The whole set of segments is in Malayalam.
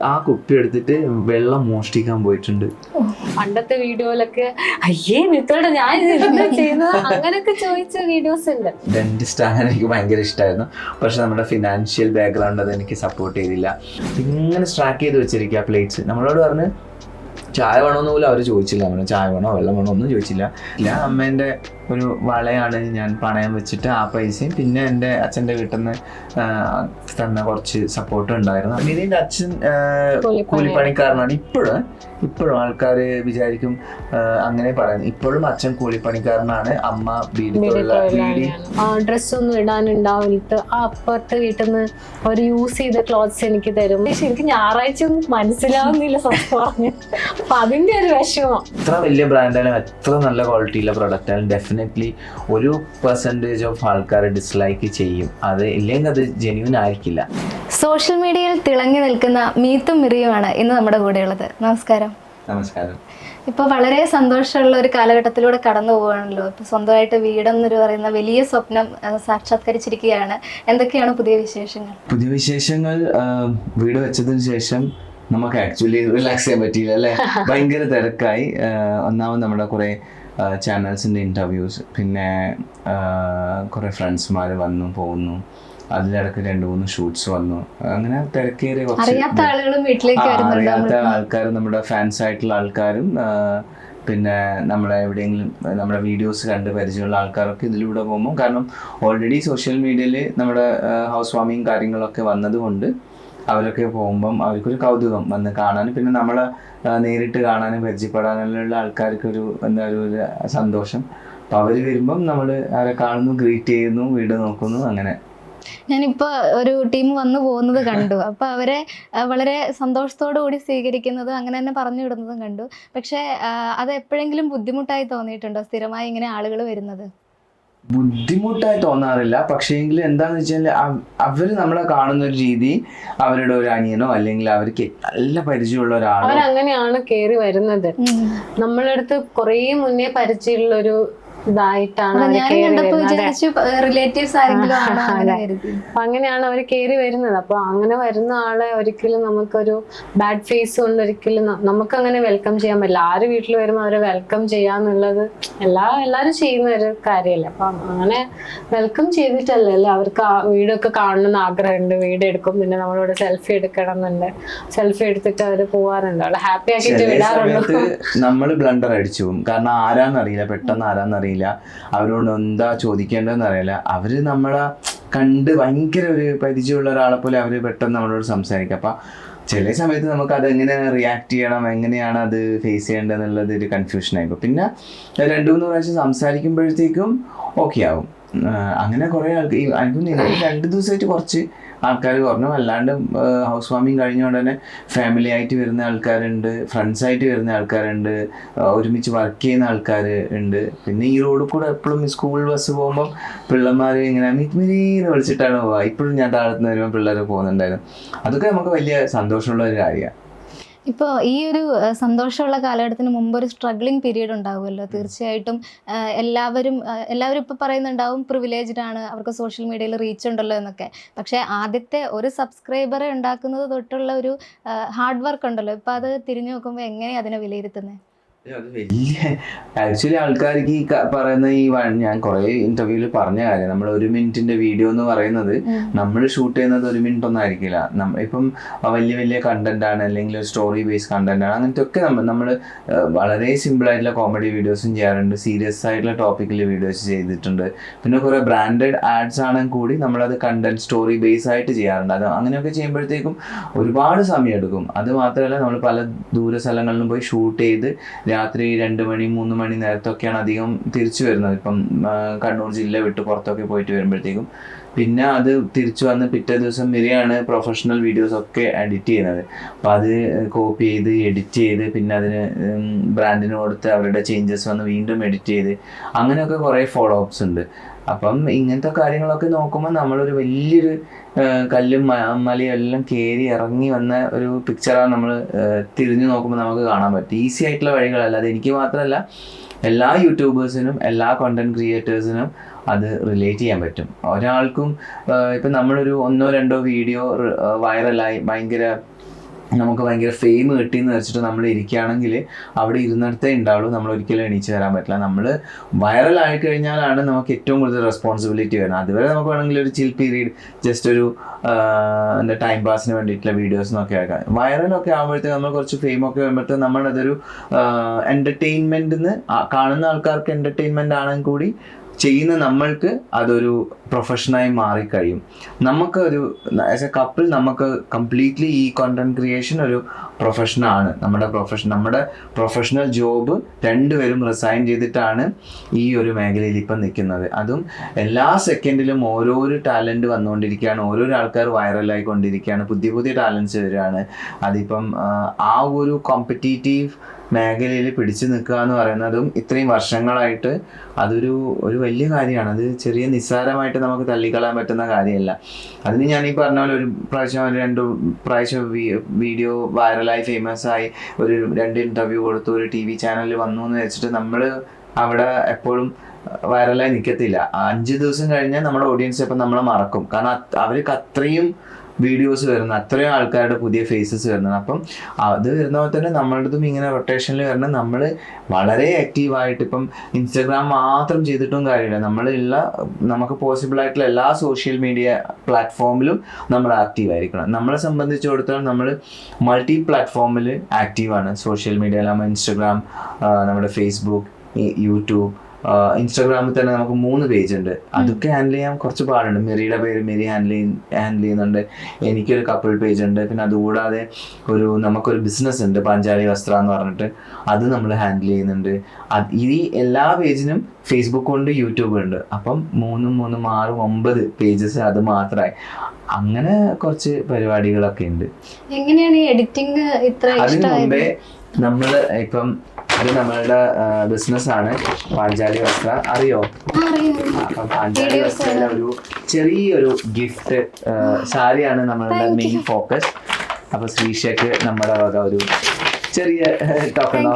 ആ കുപ്പി എടുത്തിട്ട് വെള്ളം മോഷ്ടിക്കാൻ പോയിട്ടുണ്ട്. പണ്ടത്തെ വീഡിയോയിലൊക്കെ അയ്യേ മിത്തോടെ ഞാൻ എന്താ ചെയ്യുന്നത് അങ്ങനെയൊക്കെ ചോദിച്ച വീഡിയോസ് ഉണ്ട്. ഡെന്റിസ്റ്റ് ആകാൻ എനിക്ക് ഭയങ്കര ഇഷ്ടമായിരുന്നു. പക്ഷെ നമ്മുടെ ഫിനാൻഷ്യൽ ബാക്ക്ഗ്രൗണ്ട് അത് എനിക്ക് സപ്പോർട്ട് ചെയ്തില്ല. ഇങ്ങനെ സ്ട്രാക്ക് ചെയ്ത് വെച്ചിരിക്കുക പ്ലേറ്റ്സ്. നമ്മളോട് പറഞ്ഞ് ചായ വേണമെന്ന് പോലും അവർ ചോദിച്ചില്ല. നമ്മൾ ചായ വേണോ വെള്ളം വേണോ ഒന്നും ചോദിച്ചില്ല. അമ്മേൻ്റെ ഒരു വളയാണ് ഞാൻ പണയം വെച്ചിട്ട് ആ പൈസയും പിന്നെ എൻ്റെ അച്ഛൻ്റെ വീട്ടിൽ നിന്ന് തന്ന കുറച്ച് സപ്പോർട്ടും ഉണ്ടായിരുന്നു. മിനിൻ്റെ അച്ഛൻ കൂലിപ്പണിക്കാരനാണ്. ഇപ്പോഴും ആൾക്കാർ വിചാരിക്കും അങ്ങനെ പറയുന്നത്. ഇപ്പോഴും അച്ഛൻ കൂലിപ്പണിക്കാരനാണ്, അമ്മ ഡ്രസ്സൊന്നും ഇടാനുണ്ടാവില്ല. ആ അപ്പുറത്തെ വീട്ടിൽ നിന്ന് അവർ യൂസ് ചെയ്ത ക്ലോത്ത്സ് എനിക്ക് തരും. പക്ഷെ എനിക്ക് ഞായറാഴ്ച ഒന്നും മനസ്സിലാവുന്നില്ല പറഞ്ഞു. അപ്പൊ അതിന്റെ ഒരു വിഷമം. എത്ര വലിയ ബ്രാൻഡായാലും എത്ര നല്ല ക്വാളിറ്റിയുള്ള പ്രൊഡക്റ്റ് ആയാലും ഡെഫിനറ്റ്ലി ഒരു പെർസെൻറ്റേജ് ഓഫ് ആൾക്കാർ ഡിസ്ലൈക്ക് ചെയ്യും. അത് ഇല്ലെങ്കിൽ അത് ജെന്യൂൻ ആയിരിക്കില്ല. സോഷ്യൽ മീഡിയയിൽ തിളങ്ങി നിൽക്കുന്ന മീത്തും മിറിയുമാണ് ഇന്ന് നമ്മുടെ കൂടെയുള്ളത്. നമസ്കാരം. നമസ്കാരം. ഇപ്പോൾ വളരെ സന്തോഷമുള്ള ഒരു കാലഘട്ടത്തിലൂടെ കടന്നു പോവുകയാണല്ലോ. ഇപ്പോൾ സ്വന്തമായിട്ട് വീടെന്നൊരു പറയുന്ന വലിയ സ്വപ്നം സാക്ഷാത്കരിച്ചിരിക്കുകയാണ്. എന്തൊക്കെയാണ് പുതിയ വിശേഷങ്ങൾ? വീട് വെച്ചതിന് ശേഷം നമുക്ക് ആക്ച്വലി റിലാക്സ് ചെയ്യാൻ പറ്റിയില്ല അല്ലേ? ഭയങ്കര തിരക്കായി. ഒന്നാമത് നമ്മുടെ കുറേ ചാനൽസിൻ്റെ ഇൻ്റർവ്യൂസ്, പിന്നെ കുറേ ഫ്രണ്ട്സുമാർ വന്നു പോകുന്നു, അതിലിടക്ക് 2-3 ഷൂട്ട്സ് വന്നു. അങ്ങനെ തിരക്കേറിയ അറിയാത്ത ആൾക്കാർ, നമ്മുടെ ഫാൻസ് ആയിട്ടുള്ള ആൾക്കാരും പിന്നെ നമ്മുടെ വീഡിയോസ് കണ്ട് പരിചയമുള്ള ആൾക്കാരൊക്കെ ഇതിലൂടെ പോകുമ്പോൾ, കാരണം ഓൾറെഡി സോഷ്യൽ മീഡിയയിൽ നമ്മുടെ ഹൗസ് വാമിങ് കാര്യങ്ങളൊക്കെ വന്നതുകൊണ്ട് അവരൊക്കെ പോകുമ്പം അവർക്കൊരു കൗതുകം വന്ന് കാണാനും പിന്നെ നമ്മളെ നേരിട്ട് കാണാനും പരിചയപ്പെടാനുള്ള ആൾക്കാർക്കൊരു ഒരു സന്തോഷം. അപ്പോൾ അവർ വരുമ്പം നമ്മൾ അവരെ കാണുന്നു, ഗ്രീറ്റ് ചെയ്യുന്നു, വീട് നോക്കുന്നു. അങ്ങനെ ഞാനിപ്പോൾ ഒരു ടീം വന്നു പോകുന്നത് കണ്ടു. അപ്പോൾ അവരെ വളരെ സന്തോഷത്തോടു കൂടി സ്വീകരിക്കുന്നതും അങ്ങനെ തന്നെ പറഞ്ഞു വിടുന്നതും കണ്ടു. പക്ഷേ അത് എപ്പോഴെങ്കിലും ബുദ്ധിമുട്ടായി തോന്നിയിട്ടുണ്ടോ സ്ഥിരമായി ഇങ്ങനെ ആളുകൾ വരുന്നത്? ബുദ്ധിമുട്ടായി തോന്നാറില്ല. പക്ഷേ എങ്കിൽ എന്താണെന്ന് വെച്ചാൽ അവർ നമ്മളെ കാണുന്ന ഒരു രീതി, അവരുടെ ഒരു അനിയനോ അല്ലെങ്കിൽ അവർക്ക് നല്ല പരിചയമുള്ള ഒരാളോ അവരങ്ങനെയാണ് കയറി വരുന്നത്. നമ്മളെ അടുത്ത് കുറേ മുന്നേ പരിചയമുള്ള ഒരു ഇതായിട്ടാണ് അങ്ങനെയാണ് അവർ കയറി വരുന്നത്. അപ്പൊ അങ്ങനെ വരുന്ന ആളെ ഒരിക്കലും നമുക്കൊരു ബാഡ് ഫേസ് കൊണ്ട് ഒരിക്കലും നമുക്കങ്ങനെ വെൽക്കം ചെയ്യാൻ പറ്റില്ല. ആര് വീട്ടിൽ വരുമ്പോൾ അവരെ വെൽക്കം ചെയ്യാന്നുള്ളത് എല്ലാരും ചെയ്യുന്ന ഒരു കാര്യമല്ലേ. അപ്പൊ അങ്ങനെ വെൽക്കം ചെയ്തിട്ടല്ലേ അവർക്ക് ആ വീടൊക്കെ കാണണമെന്ന് ആഗ്രഹമുണ്ട്. വീട് എടുക്കും, പിന്നെ നമ്മളോട് സെൽഫി എടുക്കണം എന്നുണ്ട്. സെൽഫി എടുത്തിട്ട് അവര് പോവാറുണ്ട്. അവളെ ഹാപ്പി ആക്കിയിട്ട് വിടാറുണ്ട്. നമ്മൾ ബ്ലണ്ടർ അടിച്ചു പോകും. കാരണം ആരാന്നറിയില്ല, പെട്ടെന്ന് ആരാന്നറിയില്ല, അവരോട് എന്താ ചോദിക്കേണ്ടതെന്ന് അറിയില്ല. അവര് നമ്മളെ കണ്ട് ഭയങ്കര ഒരു പരിചയമുള്ള ഒരാളെ പോലെ അവര് പെട്ടെന്ന് നമ്മളോട് സംസാരിക്കും. അപ്പൊ ചില സമയത്ത് നമുക്ക് അത് എങ്ങനെ റിയാക്ട് ചെയ്യണം, എങ്ങനെയാണ് അത് ഫേസ് ചെയ്യേണ്ടതെന്നുള്ളത് ഒരു കൺഫ്യൂഷനായിപ്പോൾ. പിന്നെ 2-3 പ്രാവശ്യം സംസാരിക്കുമ്പോഴത്തേക്കും ഓക്കെ ആവും. അങ്ങനെ കുറേ ആൾക്ക് എനിക്ക് 2 ദിവസമായിട്ട് കുറച്ച് ആൾക്കാർ കുറഞ്ഞു. അല്ലാണ്ട് ഹൗസ് വാമിങ് കഴിഞ്ഞുകൊണ്ട് തന്നെ ഫാമിലി ആയിട്ട് വരുന്ന ആൾക്കാരുണ്ട്, ഫ്രണ്ട്സ് ആയിട്ട് വരുന്ന ആൾക്കാരുണ്ട്, ഒരുമിച്ച് വർക്ക് ചെയ്യുന്ന ആൾക്കാർ ഉണ്ട്. പിന്നെ ഈ റോഡിൽ കൂടെ എപ്പോഴും സ്കൂൾ ബസ് പോകുമ്പോൾ പിള്ളേന്മാർ ഇങ്ങനെ മിരീന്ന് വിളിച്ചിട്ടാണ് പോവുക. ഇപ്പോഴും ഞാൻ താഴത്തുനിന്ന് വരുമ്പോൾ പിള്ളേർ പോകുന്നുണ്ടായിരുന്നു. അതൊക്കെ നമുക്ക് വലിയ സന്തോഷമുള്ള ഒരു കാര്യമാണ്. ഇപ്പോൾ ഈ ഒരു സന്തോഷമുള്ള കാലഘട്ടത്തിന് മുമ്പ് ഒരു സ്ട്രഗ്ലിംഗ് പീരീഡ് ഉണ്ടാവുമല്ലോ. തീർച്ചയായിട്ടും എല്ലാവരും ഇപ്പോൾ പറയുന്നുണ്ടാവും പ്രിവിലേജ്ഡ് ആണ്, അവർക്ക് സോഷ്യൽ മീഡിയയിൽ റീച്ച് ഉണ്ടല്ലോ എന്നൊക്കെ. പക്ഷേ ആദ്യത്തെ ഒരു സബ്സ്ക്രൈബറെ ഉണ്ടാക്കുന്നത് തൊട്ടുള്ള ഒരു ഹാർഡ് വർക്ക് ഉണ്ടല്ലോ. ഇപ്പോൾ അത് തിരിഞ്ഞു നോക്കുമ്പോൾ എങ്ങനെയാണ് അതിനെ വിലയിരുത്തുന്നത്? അത് വലിയ ആക്ച്വലി ആൾക്കാർക്ക് ഈ പറയുന്ന ഞാൻ കുറെ ഇന്റർവ്യൂവിൽ പറഞ്ഞ കാര്യം, നമ്മൾ 1 മിനിറ്റിന്റെ വീഡിയോ എന്ന് പറയുന്നത് നമ്മൾ ഷൂട്ട് ചെയ്യുന്നത് 1 മിനിറ്റ് ഒന്നും ആയിരിക്കില്ല. ഇപ്പം വലിയ കണ്ടന്റ് ആണ്, അല്ലെങ്കിൽ ഒരു സ്റ്റോറി ബേസ്ഡ് കണ്ടന്റ് ആണ്, അങ്ങനത്തെ ഒക്കെ നമ്മൾ വളരെ സിമ്പിൾ ആയിട്ടുള്ള കോമഡി വീഡിയോസും ചെയ്യാറുണ്ട്, സീരിയസ് ആയിട്ടുള്ള ടോപ്പിക്കിൽ വീഡിയോസ് ചെയ്തിട്ടുണ്ട്. പിന്നെ കുറെ ബ്രാൻഡഡ് ആഡ്സ് ആണെങ്കിൽ കൂടി നമ്മളത് കണ്ടന്റ് സ്റ്റോറി ബേസ് ആയിട്ട് ചെയ്യാറുണ്ട്. അത് അങ്ങനെയൊക്കെ ചെയ്യുമ്പോഴത്തേക്കും ഒരുപാട് സമയം എടുക്കും. അത് മാത്രമല്ല നമ്മൾ പല ദൂര സ്ഥലങ്ങളിലും പോയി ഷൂട്ട് ചെയ്ത് രാത്രി 2 മണി 3 മണി നേരത്തൊക്കെയാണ് അധികം തിരിച്ചു വരുന്നത്. ഇപ്പം കണ്ണൂർ ജില്ല വിട്ട് പുറത്തൊക്കെ പോയിട്ട് വരുമ്പോഴത്തേക്കും പിന്നെ അത് തിരിച്ചു വന്ന് പിറ്റേ ദിവസം വരെയാണ് പ്രൊഫഷണൽ വീഡിയോസ് ഒക്കെ എഡിറ്റ് ചെയ്യുന്നത്. അപ്പോൾ അത് കോപ്പി ചെയ്ത് എഡിറ്റ് ചെയ്ത് പിന്നെ അതിന് ബ്രാൻഡിന് കൊടുത്ത് അവരുടെ ചേഞ്ചസ് വന്ന് വീണ്ടും എഡിറ്റ് ചെയ്ത് അങ്ങനെയൊക്കെ കുറേ ഫോളോ അപ്സ് ഉണ്ട്. അപ്പം ഇങ്ങനത്തെ കാര്യങ്ങളൊക്കെ നോക്കുമ്പോൾ നമ്മളൊരു വലിയൊരു കല്ലും മലയും എല്ലാം കയറി ഇറങ്ങി വന്ന ഒരു പിക്ചറാണ് നമ്മൾ തിരിഞ്ഞു നോക്കുമ്പോൾ നമുക്ക് കാണാൻ പറ്റും. ഈസി ആയിട്ടുള്ള വഴികളല്ല. അത് എനിക്ക് മാത്രമല്ല, എല്ലാ യൂട്യൂബേഴ്സിനും എല്ലാ കണ്ടന്റ് ക്രിയേറ്റേഴ്സിനും അത് റിലേറ്റ് ചെയ്യാൻ പറ്റും. ഒരാൾക്കും ഇപ്പം നമ്മളൊരു 1-2 വീഡിയോ വൈറലായി ഭയങ്കര നമുക്ക് ഭയങ്കര ഫെയിം കിട്ടിയെന്ന് വെച്ചിട്ട് നമ്മൾ ഇരിക്കുകയാണെങ്കിൽ അവിടെ ഇരുന്നിടത്തേ ഉണ്ടാവുള്ളൂ, നമ്മൾ ഒരിക്കലും എണീച്ച് വരാൻ പറ്റില്ല. നമ്മൾ വൈറൽ ആയി കഴിഞ്ഞാലാണ് നമുക്ക് ഏറ്റവും കൂടുതൽ റെസ്പോൺസിബിലിറ്റി വരുന്നത്. അതുവരെ നമുക്ക് വേണമെങ്കിൽ ഒരു ചിൽ പീരീഡ് ജസ്റ്റ് ഒരു എന്താ ടൈം പാസിന് വേണ്ടിയിട്ടുള്ള വീഡിയോസിനൊക്കെ ആക്കാം. വൈറലൊക്കെ ആകുമ്പോഴത്തേക്ക് നമ്മൾ കുറച്ച് ഫെയിമൊക്കെ വരുമ്പോഴത്തേക്ക് നമ്മളതൊരു എൻ്റർടൈൻമെൻറ്റിന് കാണുന്ന ആൾക്കാർക്ക് എൻ്റർടൈൻമെൻ്റ് ആണെങ്കിൽ കൂടി ചെയ്യുന്ന നമ്മൾക്ക് അതൊരു പ്രൊഫഷനായി മാറിക്കഴിയും. നമുക്കൊരു ആസ് എ കപ്പിൾ നമുക്ക് കംപ്ലീറ്റ്ലി ഈ കോണ്ടന്റ് ക്രിയേഷൻ ഒരു പ്രൊഫഷനാണ്. നമ്മുടെ പ്രൊഫഷണൽ ജോബ് രണ്ടുപേരും റിസൈൻ ചെയ്തിട്ടാണ് ഈ ഒരു മേഖലയിൽ ഇപ്പം നിൽക്കുന്നത്. അതും എല്ലാ സെക്കൻഡിലും ഓരോരോ ടാലൻറ്റ് വന്നുകൊണ്ടിരിക്കുകയാണ്, ഓരോരോ ആൾക്കാർ വൈറലായിക്കൊണ്ടിരിക്കുകയാണ്, പുതിയ പുതിയ ടാലൻറ്റ്സ് വരികയാണ്. അതിപ്പം ആ ഒരു കോമ്പറ്റീറ്റീവ് മേഖലയിൽ പിടിച്ചു നിൽക്കുക എന്ന് പറയുന്നതും ഇത്രയും വർഷങ്ങളായിട്ട് അതൊരു വലിയ കാര്യമാണ്. അത് ചെറിയ നിസ്സാരമായിട്ട് നമുക്ക് തള്ളിക്കളയാൻ പറ്റുന്ന കാര്യമല്ല. അതിന് ഞാൻ ഈ പറഞ്ഞ പോലെ ഒരു പ്രാവശ്യം 2 പ്രാവശ്യം വീഡിയോ വൈറലായി ഫേമസ് ആയി ഒരു 2 ഇൻ്റർവ്യൂ കൊടുത്തു, ഒരു TV ചാനലിൽ വന്നു എന്ന് വെച്ചിട്ട് നമ്മൾ അവിടെ എപ്പോഴും വൈറലായി നിൽക്കത്തില്ല. 5 ദിവസം കഴിഞ്ഞാൽ നമ്മുടെ ഓഡിയൻസ് ഇപ്പം നമ്മളെ മറക്കും. കാരണം അവർക്ക് അത്രയും വീഡിയോസ് വരുന്നത്, അത്രയും ആൾക്കാരുടെ പുതിയ ഫേസസ് വരുന്നത്. അപ്പം അത് വരുന്ന പോലെ തന്നെ നമ്മളുടേതും ഇങ്ങനെ റൊട്ടേഷനിൽ വരണം. നമ്മൾ വളരെ ആക്റ്റീവായിട്ട് ഇപ്പം ഇൻസ്റ്റഗ്രാം മാത്രം ചെയ്തിട്ടും കാര്യമില്ല, നമുക്ക് പോസിബിൾ ആയിട്ടുള്ള എല്ലാ സോഷ്യൽ മീഡിയ പ്ലാറ്റ്ഫോമിലും നമ്മൾ ആക്റ്റീവ് ആയിരിക്കണം. നമ്മളെ സംബന്ധിച്ചിടത്തോളം നമ്മൾ മൾട്ടി പ്ലാറ്റ്ഫോമിൽ ആക്റ്റീവാണ്. സോഷ്യൽ മീഡിയയിലാകുമ്പോൾ ഇൻസ്റ്റഗ്രാം, നമ്മുടെ ഫേസ്ബുക്ക്, യൂട്യൂബ്. ഇൻസ്റ്റാഗ്രാമിൽ തന്നെ നമുക്ക് 3 പേജ് ഉണ്ട്. അതൊക്കെ ഹാൻഡിൽ ചെയ്യാൻ കുറച്ച് പാടുണ്ട്. മെറിയുടെ പേര് മെറി ഹാൻഡിൽ ചെയ്യുന്നുണ്ട്, എനിക്കൊരു കപ്പിൾ പേജ് ഉണ്ട്. പിന്നെ അതുകൂടാതെ നമുക്കൊരു ബിസിനസ് ഉണ്ട്, പാഞ്ചാലി വസ്ത്ര എന്ന് പറഞ്ഞിട്ട്, അത് നമ്മൾ ഹാൻഡിൽ ചെയ്യുന്നുണ്ട്. ഈ എല്ലാ പേജിനും ഫേസ്ബുക്ക് ഉണ്ട്, യൂട്യൂബ് ഉണ്ട്. അപ്പം 3 6 9 പേജസ് അത് മാത്രമായി. അങ്ങനെ കുറച്ച് പരിപാടികളൊക്കെ ഉണ്ട്. എങ്ങനെയാണ് ഈ എഡിറ്റിംഗ് ഇത്ര അതിനു മുമ്പേ നമ്മൾ ഇപ്പം അത് നമ്മളുടെ ബിസിനസ്സാണ് പാഞ്ചാലി വസ്ത്ര, അറിയോ? അപ്പം പാഞ്ചാലി വസ്ത്രയിലെ ഒരു ചെറിയൊരു ഗിഫ്റ്റ് സാരിയാണ് നമ്മളുടെ മെയിൻ ഫോക്കസ്. അപ്പൊ ശ്രീഷയ്ക്ക് നമ്മുടെ വക ഒരു ചെറിയ ടോക്കൺ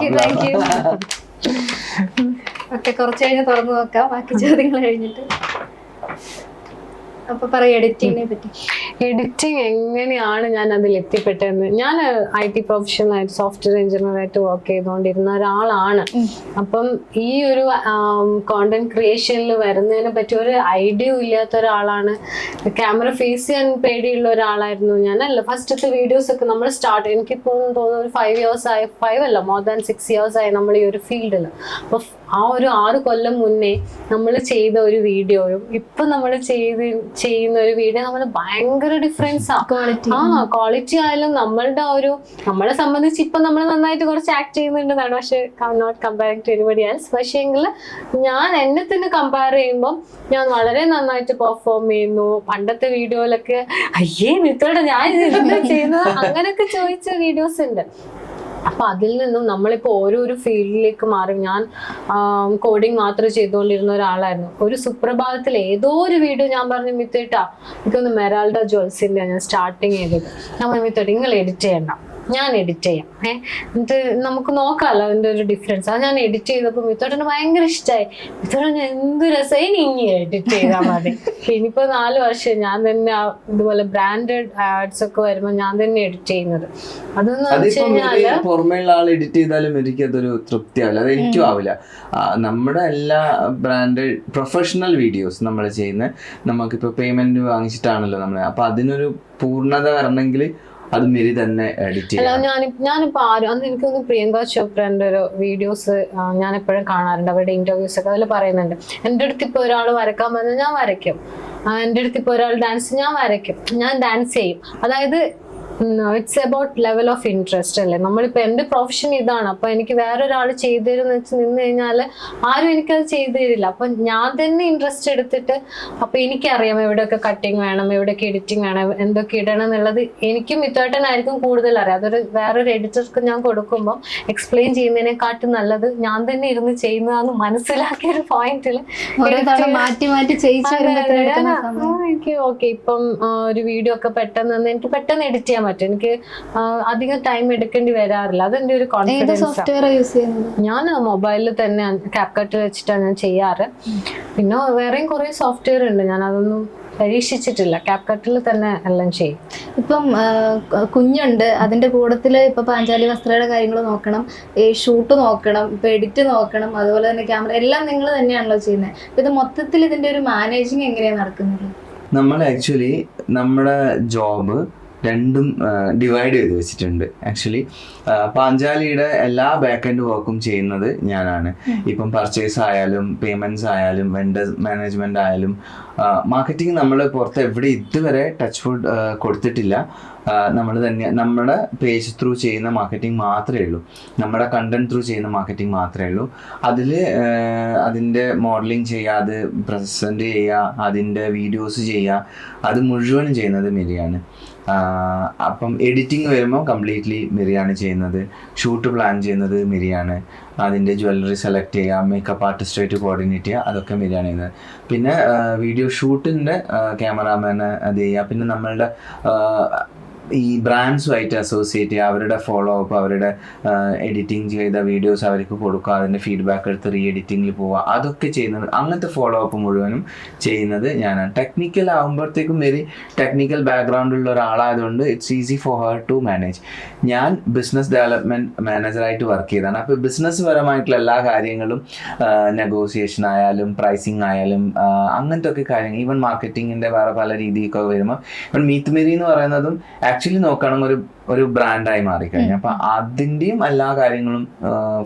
ഓക്കെ, കുറച്ച് കഴിഞ്ഞ് തുറന്നു നോക്കാം ബാക്കി ചോദ്യങ്ങൾ കഴിഞ്ഞിട്ട്. അപ്പൊ പറയൂ എഡിറ്റിങ്ങിനെ പറ്റി. എഡിറ്റിംഗ് എങ്ങനെയാണ് ഞാൻ അതിൽ എത്തിപ്പെട്ടതെന്ന്. ഞാൻ IT പ്രൊഫഷണലായിട്ട് സോഫ്റ്റ്വെയർ എഞ്ചിനീയറായിട്ട് വർക്ക് ചെയ്തുകൊണ്ടിരുന്ന ഒരാളാണ്. അപ്പം ഈ ഒരു കോണ്ടന്റ് ക്രിയേഷനിൽ വരുന്നതിനെ പറ്റി ഒരു ഐഡിയ ഇല്ലാത്ത ഒരാളാണ്. ക്യാമറ ഫേസ് ചെയ്യാൻ പേടിയുള്ള ഒരാളായിരുന്നു ഞാൻ. ഫസ്റ്റത്തെ വീഡിയോസ് ഒക്കെ നമ്മൾ എനിക്കിപ്പോൾ തോന്നുന്നു ഒരു 5 years ആയി, 5 അല്ല more than 6 years ആയി നമ്മൾ ഈ ഒരു ഫീൽഡിൽ. അപ്പോൾ ആ ഒരു 6 കൊല്ലം മുന്നേ നമ്മൾ ചെയ്ത ഒരു വീഡിയോയും ഇപ്പൊ നമ്മൾ ചെയ്യുന്ന ഒരു വീഡിയോ നമ്മൾ ഭയങ്കര ഡിഫറൻസ് ആണ്. ക്വാളിറ്റി ആയാലും നമ്മളെ സംബന്ധിച്ച് ഇപ്പൊ നമ്മൾ നന്നായിട്ട് കുറച്ച് ആക്ട് ചെയ്യുന്നുണ്ടെന്നാണ്, പക്ഷെ not comparing to anybody else. പക്ഷേ എങ്കിൽ ഞാൻ എന്നെ തന്നെ കമ്പയർ ചെയ്യുമ്പോൾ ഞാൻ വളരെ നന്നായിട്ട് പെർഫോം ചെയ്യുന്നു. പണ്ടത്തെ വീഡിയോയിലൊക്കെ അയ്യേ മിത്തോടെ ഞാൻ ചെയ്യുന്നത് അങ്ങനെയൊക്കെ ചോദിച്ച വീഡിയോസ് ഉണ്ട്. അപ്പൊ അതിൽ നിന്നും നമ്മളിപ്പോ ഓരോരോ ഫീൽഡിലേക്ക് മാറി. ഞാൻ കോഡിങ് മാത്രം ചെയ്തുകൊണ്ടിരുന്ന ഒരാളായിരുന്നു. ഒരു സുപ്രഭാതത്തിൽ ഏതോ ഒരു വീഡിയോ ഞാൻ പറഞ്ഞു, മിത്തേട്ടാ എനിക്കൊന്ന് മെറാൾഡ ജ്വൽസിന്റെ ഞാൻ സ്റ്റാർട്ടിങ് ചെയ്തത്. ഞാൻ പറഞ്ഞു, മിത്തേട്ട നിങ്ങൾ എഡിറ്റ് ചെയ്യണ്ട, ഞാൻ എഡിറ്റ് ചെയ്യാം. എന്നിട്ട് നമുക്ക് നോക്കാമല്ലോ അതിൻ്റെ ഒരു ഡിഫറൻസ്. അത് ഞാൻ എഡിറ്റ് ചെയ്തപ്പോൾ മിത്തോട്ടന് ഭയങ്കര ഇഷ്ടമായി. മിത്തോട്ടൻ എന്ത് രസമായി, ഇനി എഡിറ്റ് ചെയ്താൽ മതി. ഇനിയിപ്പോൾ 4 വർഷം ഞാൻ തന്നെ ഇതുപോലെ ബ്രാൻഡഡ് ആഡ്സ് ഒക്കെ വരുമ്പോൾ ഞാൻ തന്നെ എഡിറ്റ് ചെയ്യുന്നത്. അതെന്ന് വെച്ച് കഴിഞ്ഞാല് പുറമേയുള്ള ആൾ എഡിറ്റ് ചെയ്താലും എനിക്കതൊരു തൃപ്തിയാവില്ല, അത് എനിക്കും ആവില്ല. നമ്മുടെ എല്ലാ ബ്രാൻഡഡ് പ്രൊഫഷണൽ വീഡിയോസ് നമ്മൾ ചെയ്യുന്ന, നമുക്കിപ്പോൾ പേയ്മെന്റ് വാങ്ങിച്ചിട്ടാണല്ലോ നമ്മൾ. അപ്പൊ അതിനൊരു പൂർണ്ണത വരണമെങ്കിൽ അത് മെരി തന്നെ എഡിറ്റ് ചെയ്യാം. ഞാനിപ്പോ അന്ന് എനിക്കൊന്ന് പ്രിയങ്ക ചോപ്രന്റെ ഒരു വീഡിയോസ് ഞാൻ എപ്പോഴും കാണാറുണ്ട്, അവരുടെ ഇന്റർവ്യൂസ് ഒക്കെ. അതിൽ പറയുന്നുണ്ട്, എൻ്റെ അടുത്ത് ഇപ്പൊ ഒരാൾ വരക്കാൻ പറഞ്ഞാൽ ഞാൻ വരയ്ക്കും, എൻ്റെ അടുത്ത് ഇപ്പൊ ഒരാൾ ഡാൻസ് ഞാൻ വരയ്ക്കും, ഞാൻ ഡാൻസ് ചെയ്യും. അതായത് it's about level of interest അല്ലേ. നമ്മളിപ്പോ എന്റെ പ്രൊഫഷൻ ഇതാണ്, അപ്പൊ എനിക്ക് വേറൊരാൾ ചെയ്തു തരുമെന്ന് വെച്ച് നിന്ന് കഴിഞ്ഞാല് ആരും എനിക്കത് ചെയ്തു തരില്ല. അപ്പൊ ഞാൻ തന്നെ ഇൻട്രസ്റ്റ് എടുത്തിട്ട്, അപ്പൊ എനിക്കറിയാം എവിടെയൊക്കെ കട്ടിങ് വേണം, എവിടെയൊക്കെ എഡിറ്റിംഗ് വേണം, എന്തൊക്കെ ഇടണം എന്നുള്ളത് എനിക്കും മിത്തോട്ടനായിരിക്കും കൂടുതൽ അറിയാം. അതൊരു വേറൊരു എഡിറ്റർക്ക് ഞാൻ കൊടുക്കുമ്പോൾ എക്സ്പ്ലെയിൻ ചെയ്യുന്നതിനെക്കാട്ടും നല്ലത് ഞാൻ തന്നെ ഇരുന്ന് ചെയ്യുന്നതാന്ന് മനസ്സിലാക്കിയ ഒരു പോയിന്റില് മാറ്റി മാറ്റി എനിക്ക് ഓക്കെ ഇപ്പം ഒരു വീഡിയോ ഒക്കെ എനിക്ക് പെട്ടെന്ന് എഡിറ്റ് ചെയ്യാൻ പറ്റും. എനിക്ക് അധികം ടൈം എടുക്കേണ്ടി വരാറില്ല. അതെന്റെ ഒരു കോൺഫിഡൻസ്. ഞാൻ മൊബൈലിൽ തന്നെ CapCut വെച്ചിട്ടാണ് ഞാൻ ചെയ്യാറ്. പിന്നെ വേറെയും കുറെ സോഫ്റ്റ്വെയർ ഉണ്ട്, ഞാൻ അതൊന്നും പരീക്ഷിച്ചിട്ടില്ല. CapCut തന്നെ എല്ലാം ചെയ്യും. ഇപ്പം കുഞ്ഞുണ്ട്, അതിന്റെ കൂട്ടത്തിൽ ഇപ്പൊ പാഞ്ചാലി വസ്ത്രയുടെ കാര്യങ്ങൾ നോക്കണം, ഈ ഷൂട്ട് നോക്കണം, ഇപ്പൊ എഡിറ്റ് നോക്കണം, അതുപോലെ തന്നെ ക്യാമറ എല്ലാം നിങ്ങൾ തന്നെയാണല്ലോ ചെയ്യുന്നത്. അപ്പൊ ഇത് മൊത്തത്തിൽ ഇതിന്റെ ഒരു മാനേജിങ് എങ്ങനെയാണ് നടക്കുന്നത്? നമ്മൾ ആക്ച്വലി നമ്മുടെ ജോബ് രണ്ടും ഡിവൈഡ് ചെയ്ത് വെച്ചിട്ടുണ്ട്. ആക്ച്വലി പാഞ്ചാലിയുടെ എല്ലാ ബാക്ക് എൻഡ് വർക്കും ചെയ്യുന്നത് ഞാനാണ്. ഇപ്പം പർച്ചേസ് ആയാലും പേയ്മെന്റ്സ് ആയാലും വെൻഡർ മാനേജ്മെന്റ് ആയാലും മാർക്കറ്റിംഗ് നമ്മൾ പുറത്ത് എവിടെ ഇതുവരെ ടച്ച് വുഡ് കൊടുത്തിട്ടില്ല. നമ്മൾ തന്നെ നമ്മുടെ പേജ് ത്രൂ ചെയ്യുന്ന മാർക്കറ്റിംഗ് മാത്രമേ ഉള്ളൂ, നമ്മുടെ കണ്ടന്റ് ത്രൂ ചെയ്യുന്ന മാർക്കറ്റിംഗ് മാത്രമേ ഉള്ളൂ. അതിൽ അതിൻ്റെ മോഡലിംഗ് ചെയ്യുക, അത് പ്രസൻറ്റ് ചെയ്യുക, അതിൻ്റെ വീഡിയോസ് ചെയ്യുക, അത് മുഴുവനും ചെയ്യുന്നത് മിരിയാണ്. അപ്പം എഡിറ്റിംഗ് വരുമ്പോൾ കംപ്ലീറ്റ്ലി മിരിയാണ് ചെയ്യുന്നത്. ഷൂട്ട് പ്ലാൻ ചെയ്യുന്നത് മിരിയാണ്. അതിൻ്റെ ജ്വല്ലറി സെലക്ട് ചെയ്യുക, മേക്കപ്പ് ആർട്ടിസ്റ്റായിട്ട് കോർഡിനേറ്റ് ചെയ്യുക, അതൊക്കെ മിരിയാണ് ചെയ്യുന്നത്. പിന്നെ വീഡിയോ ഷൂട്ടിൻ്റെ ക്യാമറാമാന് അത് ചെയ്യുക. പിന്നെ നമ്മളുടെ ഈ ബ്രാൻഡ്സുമായിട്ട് അസോസിയേറ്റ് ചെയ്യുക, അവരുടെ ഫോളോ അപ്പ്, അവരുടെ എഡിറ്റിംഗ് ചെയ്ത വീഡിയോസ് അവർക്ക് കൊടുക്കുക, അതിൻ്റെ ഫീഡ്ബാക്ക് എടുത്ത് റീ എഡിറ്റിങ്ങിൽ പോവുക, അതൊക്കെ ചെയ്യുന്നത്. അങ്ങനത്തെ ഫോളോ അപ്പ് മുഴുവനും ചെയ്യുന്നത് ഞാനാണ്. ടെക്നിക്കൽ ആകുമ്പോഴത്തേക്കും വെരി ടെക്നിക്കൽ ബാക്ക്ഗ്രൗണ്ട് ഉള്ള ഒരാളായതുകൊണ്ട് it's easy for her to manage. ഞാൻ ബിസിനസ് ഡെവലപ്മെൻറ്റ് മാനേജറായിട്ട് വർക്ക് ചെയ്തതാണ്. അപ്പോൾ ബിസിനസ് പരമായിട്ടുള്ള എല്ലാ കാര്യങ്ങളും, നെഗോസിയേഷൻ ആയാലും പ്രൈസിങ് ആയാലും അങ്ങനത്തെ ഒക്കെ കാര്യങ്ങൾ, ഈവൻ മാർക്കറ്റിങ്ങിൻ്റെ വേറെ പല രീതിയൊക്കെ വരുമ്പോൾ, ഇപ്പം മീത്ത് മെരി എന്ന് പറയുന്നതും ആക്ച്വലി നോക്കുകയാണെങ്കിൽ ഒരു ബ്രാൻഡായി മാറിക്കഴിഞ്ഞു. അപ്പം അതിൻ്റെയും എല്ലാ കാര്യങ്ങളും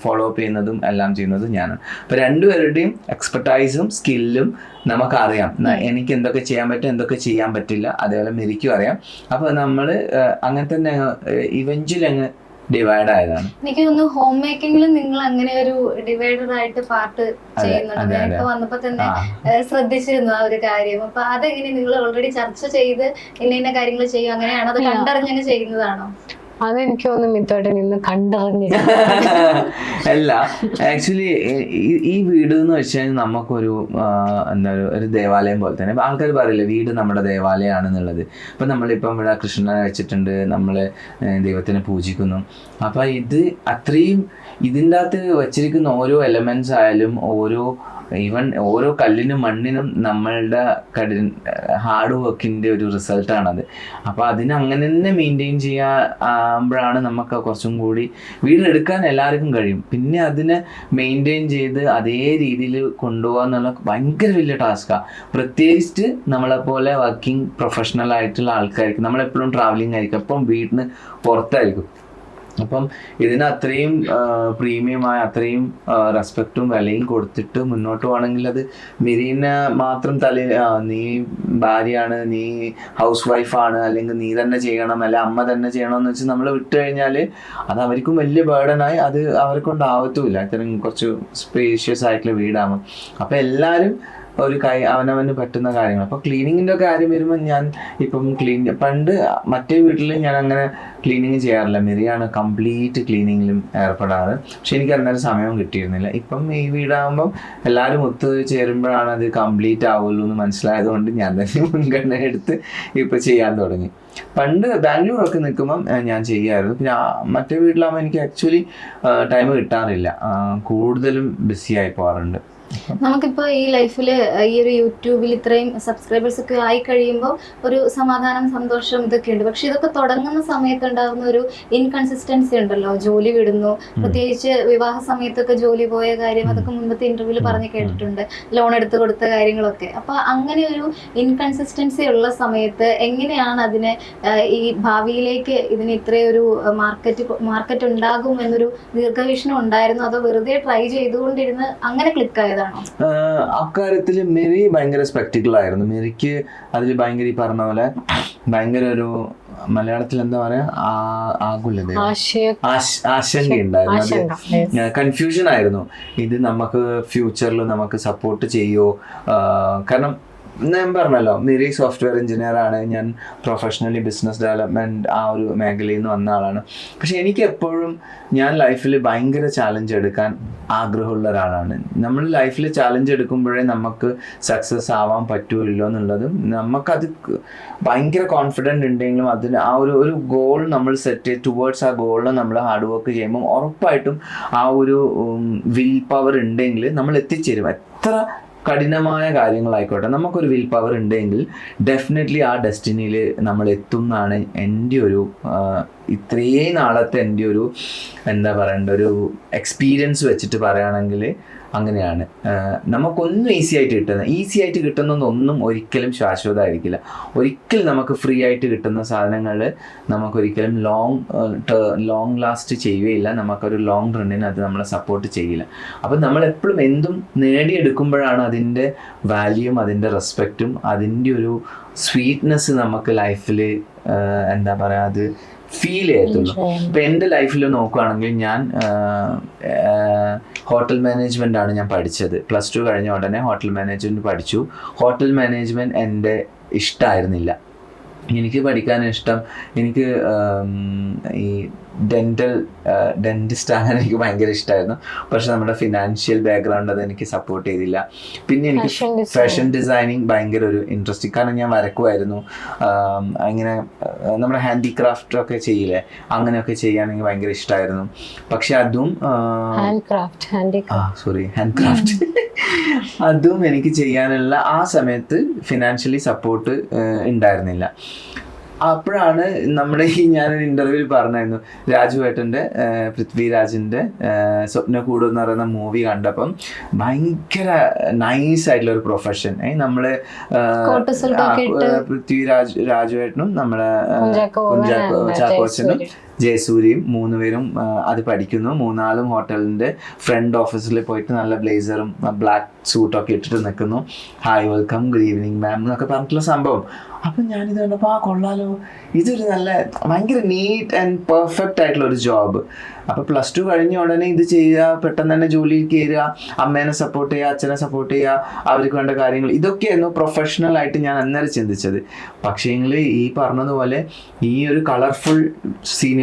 ഫോളോ അപ്പ് ചെയ്യുന്നതും എല്ലാം ചെയ്യുന്നതും ഞാനാണ്. അപ്പം രണ്ടുപേരുടെയും എക്സ്പെർട്ടൈസും സ്കില്ലും നമുക്കറിയാം. എനിക്ക് എന്തൊക്കെ ചെയ്യാൻ പറ്റും, എന്തൊക്കെ ചെയ്യാൻ പറ്റില്ല, അതേപോലെ മെരിക്കും അറിയാം. അപ്പോൾ നമ്മൾ അങ്ങനെ തന്നെ ഇവഞ്ച്വലി അങ്ങ് ഡിവൈഡ് ആയതാണ്. എനിക്ക് തോന്നുന്നു ഹോം മേക്കിങ്ങിലും നിങ്ങൾ അങ്ങനെ ഒരു ഡിവൈഡഡ് ആയിട്ട് പാർട്ട് ചെയ്യുന്നുണ്ട്. ഇപ്പൊ വന്നപ്പോ തന്നെ ശ്രദ്ധിച്ചിരുന്നു ആ ഒരു കാര്യം. അപ്പൊ അതെങ്ങനെ നിങ്ങൾ ഓൾറെഡി ചർച്ച ചെയ്ത് ഇന്ന കാര്യങ്ങൾ ചെയ്യും, അങ്ങനെയാണോ അത് കണ്ടറിഞ്ഞ് ചെയ്യുന്നതാണോ? അതെനിക്ക് തോന്നുന്നു മിത്തോട്ടെ നിന്ന് കണ്ടറിഞ്ഞു. അല്ല, ആക്ച്വലി ഈ വീട് എന്ന് വെച്ചാൽ നമുക്കൊരു എന്താ ഒരു ദേവാലയം പോലെ തന്നെ. ആൾക്കാർ പറയില്ലേ വീട് നമ്മുടെ ദേവാലയമാണെന്നുള്ളത്. അപ്പം നമ്മളിപ്പം ഇവിടെ കൃഷ്ണനെ വെച്ചിട്ടുണ്ട്, നമ്മൾ ദൈവത്തിനെ പൂജിക്കുന്നു. അപ്പം ഇത് അത്രയും ഇതിൻ്റെ അകത്ത് വച്ചിരിക്കുന്ന ഓരോ എലമെൻറ്റ്സ് ആയാലും ഈവൻ ഓരോ കല്ലിനും മണ്ണിനും നമ്മളുടെ ഹാർഡ് വർക്കിൻ്റെ ഒരു റിസൾട്ടാണത്. അപ്പോൾ അതിനെ അങ്ങനെ തന്നെ മെയിൻറ്റെയിൻ ചെയ്യുമ്പോഴാണ് നമുക്ക് കുറച്ചും കൂടി വീടെടുക്കാൻ എല്ലാവർക്കും കഴിയും. പിന്നെ അതിനെ മെയിൻറ്റെയിൻ ചെയ്ത് അതേ രീതിയിൽ കൊണ്ടുപോകുക എന്നുള്ള ഭയങ്കര വലിയ ടാസ്ക്കാണ്. പ്രത്യേകിച്ച് നമ്മളെപ്പോലെ വർക്കിംഗ് പ്രൊഫഷണൽ ആയിട്ടുള്ള ആൾക്കാർക്ക്. നമ്മളെപ്പോഴും ട്രാവലിംഗ് ആയിരിക്കും, അപ്പം വീട്ടിന് പുറത്തായിരിക്കും. അപ്പം ഇതിന് അത്രയും പ്രീമിയമായ അത്രയും റെസ്പെക്റ്റും വിലയും കൊടുത്തിട്ട് മുന്നോട്ട് പോകണമെങ്കിൽ അത് മിരീനെ മാത്രം നീ ഭാര്യയാണ്, നീ ഹൗസ് വൈഫാണ്, അല്ലെങ്കിൽ നീ തന്നെ ചെയ്യണം, അല്ലെ അമ്മ തന്നെ ചെയ്യണം എന്ന് വെച്ച് നമ്മൾ വിട്ടു കഴിഞ്ഞാൽ അത് അവർക്കും വലിയ ബേർഡനായി അത് അവരെ കൊണ്ടാവത്തുമില്ല. ഇത്രയും കുറച്ച് സ്പേഷ്യസ് ആയിട്ടുള്ള വീടാകും. അപ്പം എല്ലാവരും ഒരു അവനവന് പറ്റുന്ന കാര്യങ്ങൾ. അപ്പോൾ ക്ലീനിങ്ങിൻ്റെ കാര്യം വരുമ്പോൾ ഞാൻ ഇപ്പം പണ്ട് മറ്റേ വീട്ടിൽ ഞാൻ അങ്ങനെ ക്ലീനിങ് ചെയ്യാറില്ല. മിറിയാണ് കംപ്ലീറ്റ് ക്ലീനിങ്ങിലും ഏർപ്പെടാറ്. പക്ഷെ എനിക്ക് അന്നേരം സമയം കിട്ടിയിരുന്നില്ല. ഇപ്പം ഈ വീടാകുമ്പം എല്ലാവരും ഒത്തു ചേരുമ്പോഴാണ് അത് കംപ്ലീറ്റ് ആവുള്ളൂ എന്ന് മനസ്സിലായതുകൊണ്ട് ഞാൻ തന്നെ മുൻഗണന എടുത്ത് ഇപ്പം ചെയ്യാൻ തുടങ്ങി. പണ്ട് ബാംഗ്ലൂരൊക്കെ നിൽക്കുമ്പം ഞാൻ ചെയ്യായിരുന്നു. പിന്നെ മറ്റേ വീട്ടിലാകുമ്പോൾ എനിക്ക് ആക്ച്വലി ടൈം കിട്ടാറില്ല, കൂടുതലും ബിസി ആയി പോകാറുണ്ട്. നമുക്കിപ്പോ ഈ ലൈഫിൽ ഈ ഒരു യൂട്യൂബിൽ ഇത്രയും സബ്സ്ക്രൈബേഴ്സ് ഒക്കെ ആയി കഴിയുമ്പോൾ ഒരു സമാധാനം, സന്തോഷം ഇതൊക്കെ ഉണ്ട്. പക്ഷെ ഇതൊക്കെ തുടങ്ങുന്ന സമയത്ത് ഉണ്ടാകുന്ന ഒരു ഇൻകൺസിസ്റ്റൻസി ഉണ്ടല്ലോ. ജോലി വിടുന്നു, പ്രത്യേകിച്ച് വിവാഹ സമയത്തൊക്കെ ജോലി പോയ കാര്യം അതൊക്കെ മുൻപത്തെ ഇന്റർവ്യൂവിൽ പറഞ്ഞു കേട്ടിട്ടുണ്ട്, ലോൺ എടുത്ത് കൊടുത്ത കാര്യങ്ങളൊക്കെ. അപ്പൊ അങ്ങനെ ഒരു ഇൻകൺസിസ്റ്റൻസി ഉള്ള സമയത്ത് എങ്ങനെയാണ് അതിനെ ഈ ഭാവിയിലേക്ക് ഇതിന് ഇത്രയൊരു മാർക്കറ്റ് ഉണ്ടാകും എന്നൊരു ദീർഘവീക്ഷണം ഉണ്ടായിരുന്നു, അതോ വെറുതെ ട്രൈ ചെയ്തുകൊണ്ടിരുന്ന് അങ്ങനെ ക്ലിക്കായതാണോ? അക്കാര്യത്തിൽ മെറി ഭയങ്കര സ്പെക്ടിക്കിൾ ആയിരുന്നു. മെറിക്ക് അതിൽ ഭയങ്കര ഈ പറഞ്ഞ പോലെ ഭയങ്കര ഒരു മലയാളത്തിൽ എന്താ പറയാ ആശങ്ക ഉണ്ടായിരുന്നു, കൺഫ്യൂഷൻ ആയിരുന്നു. ഇത് നമുക്ക് ഫ്യൂച്ചറിൽ നമുക്ക് സപ്പോർട്ട് ചെയ്യുമോ? കാരണം ഞാൻ പറഞ്ഞല്ലോ മെറി സോഫ്റ്റ്വെയർ എഞ്ചിനീയർ ആണ്, ഞാൻ പ്രൊഫഷണലി ബിസിനസ് ഡെവലപ്മെൻറ്റ് ആ ഒരു മേഖലയിൽ നിന്ന് വന്ന ആളാണ്. പക്ഷെ എനിക്ക് എപ്പോഴും ഞാൻ ലൈഫിൽ ഭയങ്കര ചാലഞ്ച് എടുക്കാൻ ആഗ്രഹമുള്ള ഒരാളാണ്. നമ്മൾ ലൈഫിൽ ചാലഞ്ച് എടുക്കുമ്പോഴേ നമുക്ക് സക്സസ് ആവാൻ പറ്റുമല്ലോ എന്നുള്ളതും, നമുക്കത് ഭയങ്കര കോൺഫിഡൻറ്റ് ഉണ്ടെങ്കിലും അതിന് ആ ഒരു ഗോൾ നമ്മൾ സെറ്റ് ചെയ്ത് ടുവേർഡ്സ് ആ ഗോളിൽ നമ്മൾ ഹാർഡ് വർക്ക് ചെയ്യുമ്പോൾ ഉറപ്പായിട്ടും ആ ഒരു വിൽ പവർ ഉണ്ടെങ്കിൽ നമ്മൾ എത്തിച്ചേരും. എത്ര കഠിനമായ കാര്യങ്ങളായിക്കോട്ടെ, നമുക്കൊരു വിൽ പവർ ഉണ്ടെങ്കിൽ ഡെഫിനറ്റ്ലി ആ ഡെസ്റ്റിനിയിൽ നമ്മൾ എത്തും എന്നാണ് എൻ്റെ ഒരു ഇത്രയും നാളത്തെ എൻ്റെ ഒരു എന്താ പറയണ്ട ഒരു എക്സ്പീരിയൻസ് വെച്ചിട്ട് പറയുകയാണെങ്കിൽ അങ്ങനെയാണ്. നമുക്കൊന്നും ഈസി ആയിട്ട് കിട്ടുന്നതൊന്നും ഒരിക്കലും ശാശ്വതമായിരിക്കില്ല. ഒരിക്കലും നമുക്ക് ഫ്രീ ആയിട്ട് കിട്ടുന്ന സാധനങ്ങൾ നമുക്കൊരിക്കലും ലോങ് ലാസ്റ്റ് ചെയ്യുകയില്ല. നമുക്കൊരു ലോങ് റണ്ണിന് അത് നമ്മളെ സപ്പോർട്ട് ചെയ്യില്ല. അപ്പം നമ്മളെപ്പോഴും എന്തും നേടിയെടുക്കുമ്പോഴാണ് അതിൻ്റെ വാല്യൂയും അതിൻ്റെ റെസ്പെക്റ്റും അതിൻ്റെ ഒരു സ്വീറ്റ്നെസ് നമുക്ക് ലൈഫിൽ എന്താ പറയുക അത് ഫീൽ ചെയ്യത്തുള്ളൂ. ഇപ്പം എൻ്റെ ലൈഫിൽ നോക്കുകയാണെങ്കിൽ ഞാൻ ഹോട്ടൽ മാനേജ്മെൻ്റ് ആണ് ഞാൻ പഠിച്ചത്. +2 കഴിഞ്ഞ ഉടനെ ഹോട്ടൽ മാനേജ്മെൻറ്റ് പഠിച്ചു. ഹോട്ടൽ മാനേജ്മെൻറ്റ് എൻ്റെ ഇഷ്ടമായിരുന്നില്ല. എനിക്ക് പഠിക്കാൻ ഇഷ്ടം എനിക്ക് ഈ ഡെൻറ്റിസ്റ്റ് അങ്ങനെ എനിക്ക് ഭയങ്കര ഇഷ്ടമായിരുന്നു. പക്ഷെ നമ്മുടെ ഫിനാൻഷ്യൽ ബാക്ക്ഗ്രൗണ്ട് അത് എനിക്ക് സപ്പോർട്ട് ചെയ്തില്ല. പിന്നെ എനിക്ക് ഫാഷൻ ഡിസൈനിങ് ഭയങ്കര ഒരു ഇൻട്രസ്റ്റിംഗ്, കാരണം ഞാൻ വരക്കുമായിരുന്നു. അങ്ങനെ നമ്മുടെ ഹാൻഡിക്രാഫ്റ്റ് ഒക്കെ ചെയ്യില്ലേ, അങ്ങനെയൊക്കെ ചെയ്യാൻ എനിക്ക് ഭയങ്കര ഇഷ്ടമായിരുന്നു. പക്ഷെ അതും ഹാൻഡ്ക്രാഫ്റ്റ് അതും എനിക്ക് ചെയ്യാനുള്ള ആ സമയത്ത് ഫിനാൻഷ്യലി സപ്പോർട്ട് ഉണ്ടായിരുന്നില്ല. അപ്പോഴാണ് നമ്മുടെ ഞാനൊരു ഇന്റർവ്യൂവിൽ പറഞ്ഞായിരുന്നു, രാജുവേട്ടൻ്റെ പൃഥ്വിരാജിൻ്റെ സ്വപ്നക്കൂട് എന്ന് പറയുന്ന മൂവി കണ്ടപ്പം ഭയങ്കര നൈസായിട്ടുള്ള ഒരു പ്രൊഫഷൻ. നമ്മള് രാജുവേട്ടനും നമ്മളെ ചാക്കോച്ചനും ജയസൂര്യയും 3 പേരും അത് പഠിക്കുന്നു. 3 ഹോട്ടലിൻ്റെ ഫ്രണ്ട് ഓഫീസിൽ പോയിട്ട് നല്ല ബ്ലേസറും ബ്ലാക്ക് സൂട്ടൊക്കെ ഇട്ടിട്ട് നിൽക്കുന്നു. ഹായ് വെൽക്കം, ഗുഡ് ഈവനിങ് മാം എന്നൊക്കെ പറഞ്ഞിട്ടുള്ള സംഭവം. അപ്പം ഞാനിത് കണ്ടപ്പോൾ കൊള്ളാലോ, ഇതൊരു നല്ല ഭയങ്കര നീറ്റ് ആൻഡ് പെർഫെക്റ്റ് ആയിട്ടുള്ള ഒരു ജോബ്. അപ്പോൾ +2 കഴിഞ്ഞ ഉടനെ ഇത് ചെയ്യുക, പെട്ടെന്ന് തന്നെ ജോലിയിൽ കയറുക, അമ്മേനെ സപ്പോർട്ട് ചെയ്യുക, അച്ഛനെ സപ്പോർട്ട് ചെയ്യുക, അവർക്ക് വേണ്ട കാര്യങ്ങൾ, ഇതൊക്കെയായിരുന്നു പ്രൊഫഷണലായിട്ട് ഞാൻ അന്നേരം ചിന്തിച്ചത്. പക്ഷേ ഈ പറഞ്ഞതുപോലെ ഈ ഒരു കളർഫുൾ സിനിമ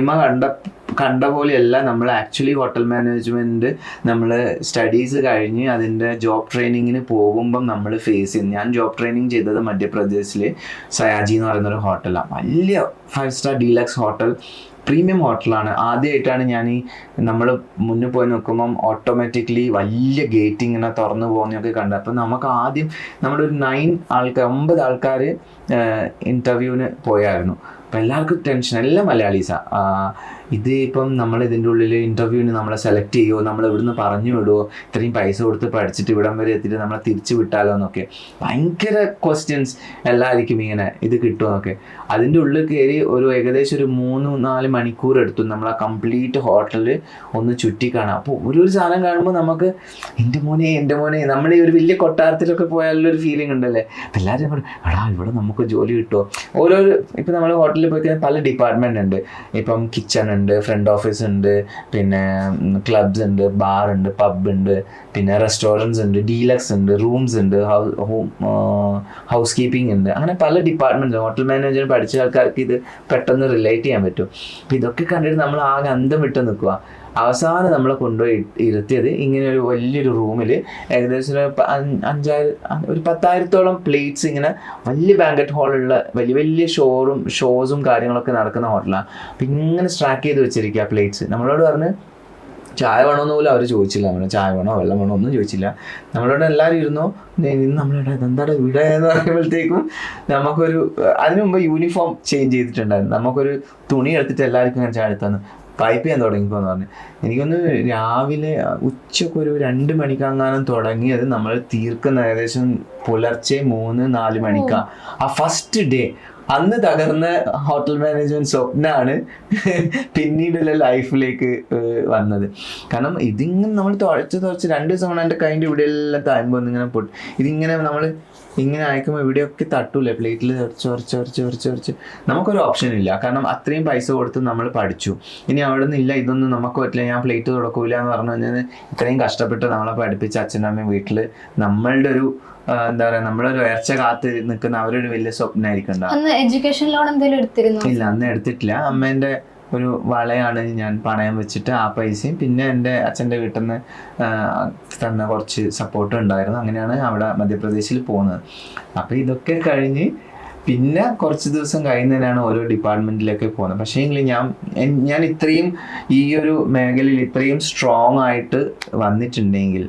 കണ്ട പോലെയല്ല നമ്മൾ ആക്ച്വലി ഹോട്ടൽ മാനേജ്മെൻറ്റ് നമ്മൾ സ്റ്റഡീസ് കഴിഞ്ഞ് അതിൻ്റെ ജോബ് ട്രെയിനിങ്ങിന് പോകുമ്പം നമ്മൾ ഫേസ് ചെയ്യുന്നത്. ഞാൻ ജോബ് ട്രെയിനിങ് ചെയ്തത് മധ്യപ്രദേശിൽ സയാജി എന്ന് പറയുന്നൊരു ഹോട്ടലാണ്. വലിയ 5 സ്റ്റാർ ഡീലക്സ് ഹോട്ടൽ, പ്രീമിയം ഹോട്ടലാണ്. ആദ്യമായിട്ടാണ് ഞാൻ നമ്മൾ മുന്നിൽ പോയി നോക്കുമ്പം ഓട്ടോമാറ്റിക്കലി വലിയ ഗേറ്റ് ഇങ്ങനെ തുറന്നു പോകുന്നതൊക്കെ കണ്ടത്. അപ്പം നമുക്ക് ആദ്യം നമ്മുടെ ഒരു 9 ആൾക്കാർ ഇൻ്റർവ്യൂവിന് പോയായിരുന്നു. അപ്പം എല്ലാവർക്കും ടെൻഷൻ, എല്ലാം മലയാളീസാണ്. ഇത് ഇപ്പം നമ്മൾ ഇതിൻ്റെ ഉള്ളിൽ ഇൻ്റർവ്യൂവിന് നമ്മളെ സെലക്ട് ചെയ്യുമോ, നമ്മൾ ഇവിടുന്ന് പറഞ്ഞു വിടുമോ, ഇത്രയും പൈസ കൊടുത്ത് പഠിച്ചിട്ട് ഇവിടം വരെ എത്തിയിട്ട് നമ്മളെ തിരിച്ചു വിട്ടാലോ എന്നൊക്കെ ഭയങ്കര ക്വസ്റ്റ്യൻസ് എല്ലാവർക്കും ഇങ്ങനെ ഇത് കിട്ടുമോ. അതിൻ്റെ ഉള്ളിൽ കയറി ഏകദേശം ഒരു 3-4 മണിക്കൂർ എടുത്തു നമ്മൾ ആ കംപ്ലീറ്റ് ഹോട്ടലിൽ ഒന്ന് ചുറ്റിക്കാണാം. അപ്പോൾ ഒരു സാധനം കാണുമ്പോൾ നമുക്ക് എൻ്റെ മോനെ നമ്മൾ ഈ ഒരു വലിയ കൊട്ടാരത്തിലൊക്കെ പോയാലുള്ളൊരു ഫീലിംഗ് ഉണ്ടല്ലേ. അപ്പം എല്ലാവരും കൂടെ ഇവിടെ നമുക്ക് ജോലി കിട്ടുമോ. ഇപ്പം നമ്മൾ ഹോട്ടലിൽ പോയി കഴിഞ്ഞാൽ പല ഡിപ്പാർട്ട്മെൻ്റ് ഉണ്ട്. ഇപ്പം കിച്ചൺ ഉണ്ട്, ഫ്രണ്ട് ഓഫീസ് ഉണ്ട്, പിന്നെ ക്ലബ്സ് ഉണ്ട്, ബാർ ഉണ്ട്, പബ് ഉണ്ട്, പിന്നെ റെസ്റ്റോറൻറ്റ്സ് ഉണ്ട്, ഡീലക്സ് ഉണ്ട്, റൂംസ് ഉണ്ട്, ഹൗസ് കീപ്പിംഗ് ഉണ്ട്. അങ്ങനെ പല ഡിപ്പാർട്ട്മെൻറ്റ്സ്. ഹോട്ടൽ മാനേജ്മെൻറ്റ് പഠിച്ച ആൾക്കാർക്ക് ഇത് പെട്ടെന്ന് റിലേറ്റ് ചെയ്യാൻ പറ്റും. അപ്പം ഇതൊക്കെ കണ്ടിട്ട് നമ്മൾ ആകെ അന്തം വിട്ട് നിൽക്കുക. അവസാനം നമ്മളെ കൊണ്ടുപോയി ഇരുത്തിയത് ഇങ്ങനെ ഒരു വലിയൊരു റൂമിൽ ഏകദേശം ഒരു 10,000-ഓളം പ്ലേറ്റ്സ്, ഇങ്ങനെ വലിയ ബാങ്കറ്റ് ഹാളുള്ള വലിയ ഷോസും കാര്യങ്ങളൊക്കെ നടക്കുന്ന ഹോട്ടലാണ്. അപ്പം ഇങ്ങനെ സ്ട്രാക്ക് ചെയ്ത് വെച്ചിരിക്കുക പ്ലേറ്റ്സ്. നമ്മളോട് പറഞ്ഞ് ചായ വേണമെന്ന് പോലും അവർ ചോദിച്ചില്ല. നമ്മൾ ചായ വേണോ വെള്ളം വേണോ ഒന്നും ചോദിച്ചില്ല. നമ്മളോട് എല്ലാവരും ഇരുന്നോ, ഇന്ന് നമ്മളിവിടെ എന്താണ് ഇവിടെ എന്ന് പറയുമ്പോഴത്തേക്കും നമുക്കൊരു അതിനു മുമ്പ് യൂണിഫോം ചേഞ്ച് ചെയ്തിട്ടുണ്ടായിരുന്നു. നമുക്കൊരു തുണി എടുത്തിട്ട് എല്ലാവർക്കും ഇങ്ങനെ ചായ എടുത്തു പൈപ്പ് ചെയ്യാൻ തുടങ്ങിപ്പോന്ന് പറഞ്ഞു. എനിക്കൊന്ന് രാവിലെ ഉച്ചക്ക് ഒരു 2 മണിക്കങ്ങാനും തുടങ്ങിയത് നമ്മൾ തീർക്കുന്ന ഏകദേശം പുലർച്ചെ 3-4 മണിക്കാണ്. ആ ഫസ്റ്റ് ഡേ അന്ന് തകർന്ന ഹോട്ടൽ മാനേജ്മെന്റ് സ്വപ്നമാണ് പിന്നീടുള്ള ലൈഫിലേക്ക് വന്നത്. കാരണം ഇതിങ്ങനെ നമ്മൾ തുഴച്ച് 2 ദിവസം കൊണ്ട് എൻ്റെ കൈൻ്റെ ഇവിടെ എല്ലാം താഴ്മ്പോൾ ഇങ്ങനെ ഇതിങ്ങനെ നമ്മൾ ഇങ്ങനെ അയക്കുമ്പോൾ ഇവിടെയൊക്കെ തട്ടൂലേ പ്ലേറ്റിൽ കുറച്ച് നമുക്കൊരു ഓപ്ഷൻ ഇല്ല. കാരണം അത്രയും പൈസ കൊടുത്ത് നമ്മൾ പഠിച്ചു. ഇനി അവിടെ നിന്നില്ല ഇതൊന്നും നമുക്ക് പറ്റില്ല, ഞാൻ പ്ലേറ്റ് തുടക്കൂല എന്ന് പറഞ്ഞു കഴിഞ്ഞാൽ ഇത്രയും കഷ്ടപ്പെട്ട് നമ്മളെ പഠിപ്പിച്ച അച്ഛനമ്മയും വീട്ടിൽ നമ്മളുടെ ഒരു എന്താ പറയാ നമ്മളൊരു ഉയർച്ച കാത്ത് നിൽക്കുന്ന അവരൊരു വലിയ സ്വപ്നമായിരിക്കും. എഡ്യൂക്കേഷൻ ലോൺ എന്തെങ്കിലും എടുത്തിരുന്നു? ഇല്ല, അന്ന് എടുത്തിട്ടില്ല. അമ്മേൻ്റെ ഒരു വളയാണ് ഞാൻ പണയം വെച്ചിട്ട് ആ പൈസയും പിന്നെ എൻ്റെ അച്ഛൻ്റെ വീട്ടിൽ നിന്ന് തന്ന കുറച്ച് സപ്പോർട്ട് ഉണ്ടായിരുന്നു. അങ്ങനെയാണ് അവിടെ മധ്യപ്രദേശിൽ പോകുന്നത്. അപ്പോൾ ഇതൊക്കെ കഴിഞ്ഞ് പിന്നെ കുറച്ച് ദിവസം കഴിയുന്നതിനാണ് ഓരോ ഡിപ്പാർട്ട്മെൻറ്റിലൊക്കെ പോകുന്നത്. പക്ഷേ ഞാൻ ഇത്രയും ഈ ഒരു മേഖലയിൽ ഇത്രയും സ്ട്രോങ് ആയിട്ട് വന്നിട്ടുണ്ടെങ്കിൽ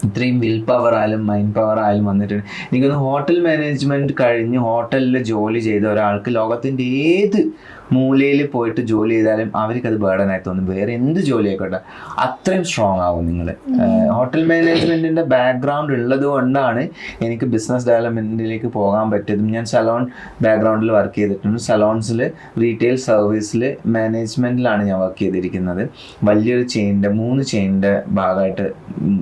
ഇത്രയും വിൽ പവർ ആയാലും മൈൻഡ് പവർ ആയാലും വന്നിട്ടുണ്ട്. എനിക്കൊന്ന് ഹോട്ടൽ മാനേജ്മെന്റ് കഴിഞ്ഞ് ഹോട്ടലിൽ ജോലി ചെയ്ത ഒരാൾക്ക് ലോകത്തിൻ്റെ ഏത് മൂലയിൽ പോയിട്ട് ജോലി ചെയ്താലും അവർക്ക് അത് ബേർഡനായി തോന്നും. വേറെ എന്ത് ജോലി ആയിക്കോട്ടെ, അത്രയും സ്ട്രോങ് ആവും നിങ്ങൾ. ഹോട്ടൽ മാനേജ്മെന്റിന്റെ ബാക്ക്ഗ്രൗണ്ട് ഉള്ളത് കൊണ്ടാണ് എനിക്ക് ബിസിനസ് ഡെവലപ്മെന്റിലേക്ക് പോകാൻ പറ്റിയതും. ഞാൻ സലോൺ ബാക്ക്ഗ്രൗണ്ടിൽ വർക്ക് ചെയ്തിട്ടുണ്ട്. സലോൺസിൽ റീറ്റെയിൽ സർവീസിൽ മാനേജ്മെന്റിലാണ് ഞാൻ വർക്ക് ചെയ്തിരിക്കുന്നത്. വലിയൊരു ചെയിൻ്റെ 3 ചെയിൻ്റെ ഭാഗമായിട്ട്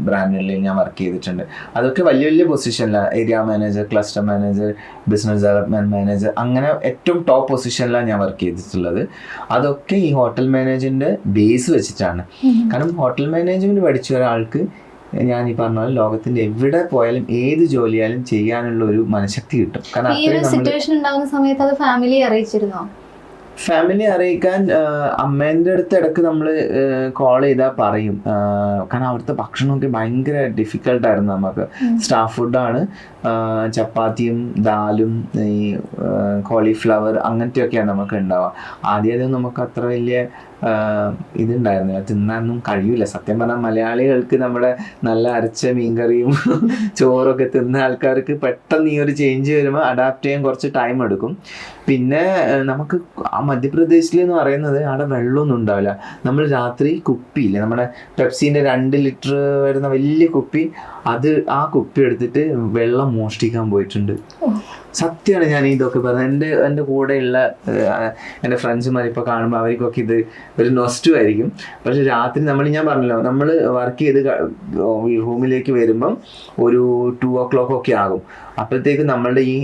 ബ്രാൻഡിൽ ഞാൻ വർക്ക് ചെയ്തിട്ടുണ്ട്. അതൊക്കെ വലിയ വലിയ പൊസിഷനിലാണ്. Area manager, cluster manager, business development manager, അങ്ങനെ ഏറ്റവും ടോപ്പ് പൊസിഷനിലാണ് ഞാൻ വർക്ക് ചെയ്തിട്ടുള്ളത്. അതൊക്കെ ഈ ഹോട്ടൽ മാനേജ്മെന്റിന്റെ ബേസ് വെച്ചിട്ടാണ്. കാരണം ഹോട്ടൽ മാനേജ്മെന്റ് പഠിച്ച ഒരാൾക്ക് ഞാൻ ഈ പറഞ്ഞ പോലെ ലോകത്തിന്റെ എവിടെ പോയാലും ഏത് ജോലിയായാലും ചെയ്യാനുള്ള ഒരു മനഃശക്തി കിട്ടും. കാരണം സിറ്റുവേഷൻ ഉണ്ടാകുന്ന സമയത്ത് അത് ഫാമിലി അറിയിച്ചിരുന്നോ? ഫാമിലി അറിയിക്കാൻ അമ്മേൻ്റെ അടുത്ത് ഇടയ്ക്ക് നമ്മൾ കോൾ ചെയ്താൽ പറയും. കാരണം അവിടുത്തെ ഭക്ഷണമൊക്കെ ഭയങ്കര ഡിഫിക്കൽട്ടായിരുന്നു നമുക്ക്. സ്റ്റാഫ് ഫുഡാണ്. ചപ്പാത്തിയും ദാലും ഈ കോളിഫ്ലവർ അങ്ങനത്തെയൊക്കെയാണ് നമുക്ക് ഉണ്ടാവുക. ആദ്യം നമുക്ക് അത്ര വലിയ ഇതുണ്ടായിരുന്നില്ല, തിന്നാനൊന്നും കഴിയൂല. സത്യം പറഞ്ഞാൽ മലയാളികൾക്ക് നമ്മുടെ നല്ല അരച്ച മീൻകറിയും ചോറൊക്കെ തിന്ന ആൾക്കാർക്ക് പെട്ടെന്ന് ഈ ഒരു ചേഞ്ച് വരുമ്പോൾ അഡാപ്റ്റ് ചെയ്യാൻ കുറച്ച് ടൈം എടുക്കും. പിന്നെ നമുക്ക് ആ മധ്യപ്രദേശിൽ എന്ന് പറയുന്നത് അവിടെ വെള്ളമൊന്നും ഉണ്ടാവില്ല. നമ്മൾ രാത്രി കുപ്പിയില്ലേ, നമ്മുടെ പെപ്സീൻ്റെ 2 ലിറ്റർ വരുന്ന വലിയ കുപ്പി, അത് ആ കുപ്പി എടുത്തിട്ട് വെള്ളം മോഷ്ടിക്കാൻ പോയിട്ടുണ്ട്. സത്യമാണ് ഞാൻ ഇതൊക്കെ പറഞ്ഞത്. എൻ്റെ കൂടെയുള്ള എൻ്റെ ഫ്രണ്ട്സുമാർ ഇപ്പോൾ കാണുമ്പോൾ അവർക്കൊക്കെ ഇത് ഒരു നൊസ്റ്റു ആയിരിക്കും. പക്ഷെ രാത്രി ഞാൻ പറഞ്ഞല്ലോ, നമ്മൾ വർക്ക് ചെയ്ത് റൂമിലേക്ക് വരുമ്പം ഒരു 2 o'clock ഒക്കെ ആകും. അപ്പോഴത്തേക്ക് നമ്മളുടെ ഈ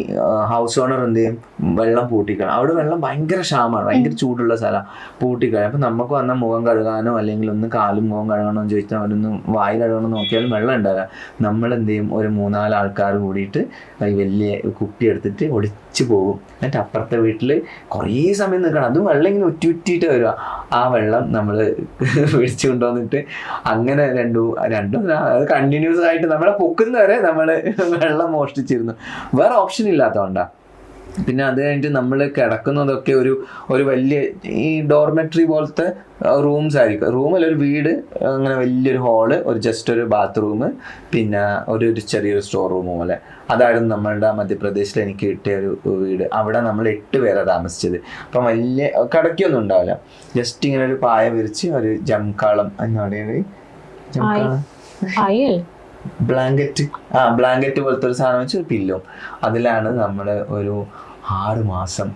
ഹൗസ് ഓണർ എന്ത് ചെയ്യും, വെള്ളം പൂട്ടിക്കണം. അവിടെ വെള്ളം ഭയങ്കര ക്ഷാമമാണ്, ഭയങ്കര ചൂടുള്ള സ്ഥലമാണ്. പൂട്ടിക്കളയും. അപ്പം നമുക്ക് വന്നാൽ മുഖം കഴുകാനോ അല്ലെങ്കിൽ ഒന്ന് കാലും മുഖം കഴുകണോ എന്ന് ചോദിച്ചാൽ അവരൊന്ന് വായി കഴുകണോ നോക്കിയാലും വെള്ളം ഉണ്ടാവില്ല. നമ്മൾ എന്ത് ചെയ്യും, ഒരു 3-4 ആൾക്കാർ കൂടിയിട്ട് വലിയ കുപ്പി എടുത്തിട്ട് ഒളിച്ചു പോകും. എന്നിട്ട് അപ്പുറത്തെ വീട്ടിൽ കുറേ സമയം നിൽക്കണം. അതും വെള്ളം ഇങ്ങനെ ഉറ്റിയിട്ട് വരിക. ആ വെള്ളം നമ്മൾ പിടിച്ചു കൊണ്ടുവന്നിട്ട് അങ്ങനെ രണ്ടും അത് കണ്ടിന്യൂസ് ആയിട്ട് നമ്മളെ പൊക്കുന്നവരെ നമ്മൾ വെള്ളം മോഷ്ടിച്ചിരുന്നു. വേറെ ഓപ്ഷൻ ഇല്ലാത്തതുകൊണ്ടാണ്. പിന്നെ അത് കഴിഞ്ഞിട്ട് നമ്മൾ കിടക്കുന്നതൊക്കെ ഒരു വലിയ ഈ ഡോർമെട്രി പോലത്തെ റൂംസ് ആയിരിക്കും. റൂമിൽ ഒരു വീട്, അങ്ങനെ വലിയൊരു ഹാള്, ജസ്റ്റ് ഒരു ബാത്റൂം, പിന്നെ ഒരു ചെറിയൊരു സ്റ്റോർ റൂം പോലെ. അതായിരുന്നു നമ്മളുടെ മധ്യപ്രദേശിൽ എനിക്ക് കിട്ടിയ ഒരു വീട്. അവിടെ നമ്മൾ 8 പേരാണ് താമസിച്ചത്. അപ്പം വലിയ കിടക്കൊന്നും ഉണ്ടാവില്ല. ജസ്റ്റ് ഇങ്ങനെ ഒരു പായ വിരിച്ച് ഒരു ജംകാളം എന്നാണ് ബ്ലാങ്കറ്റ് പോലത്തെ ഒരു സാധനം വെച്ച് ഒരു പില്ലോ, അതിലാണ് നമ്മൾ ഒരു 6 മാസം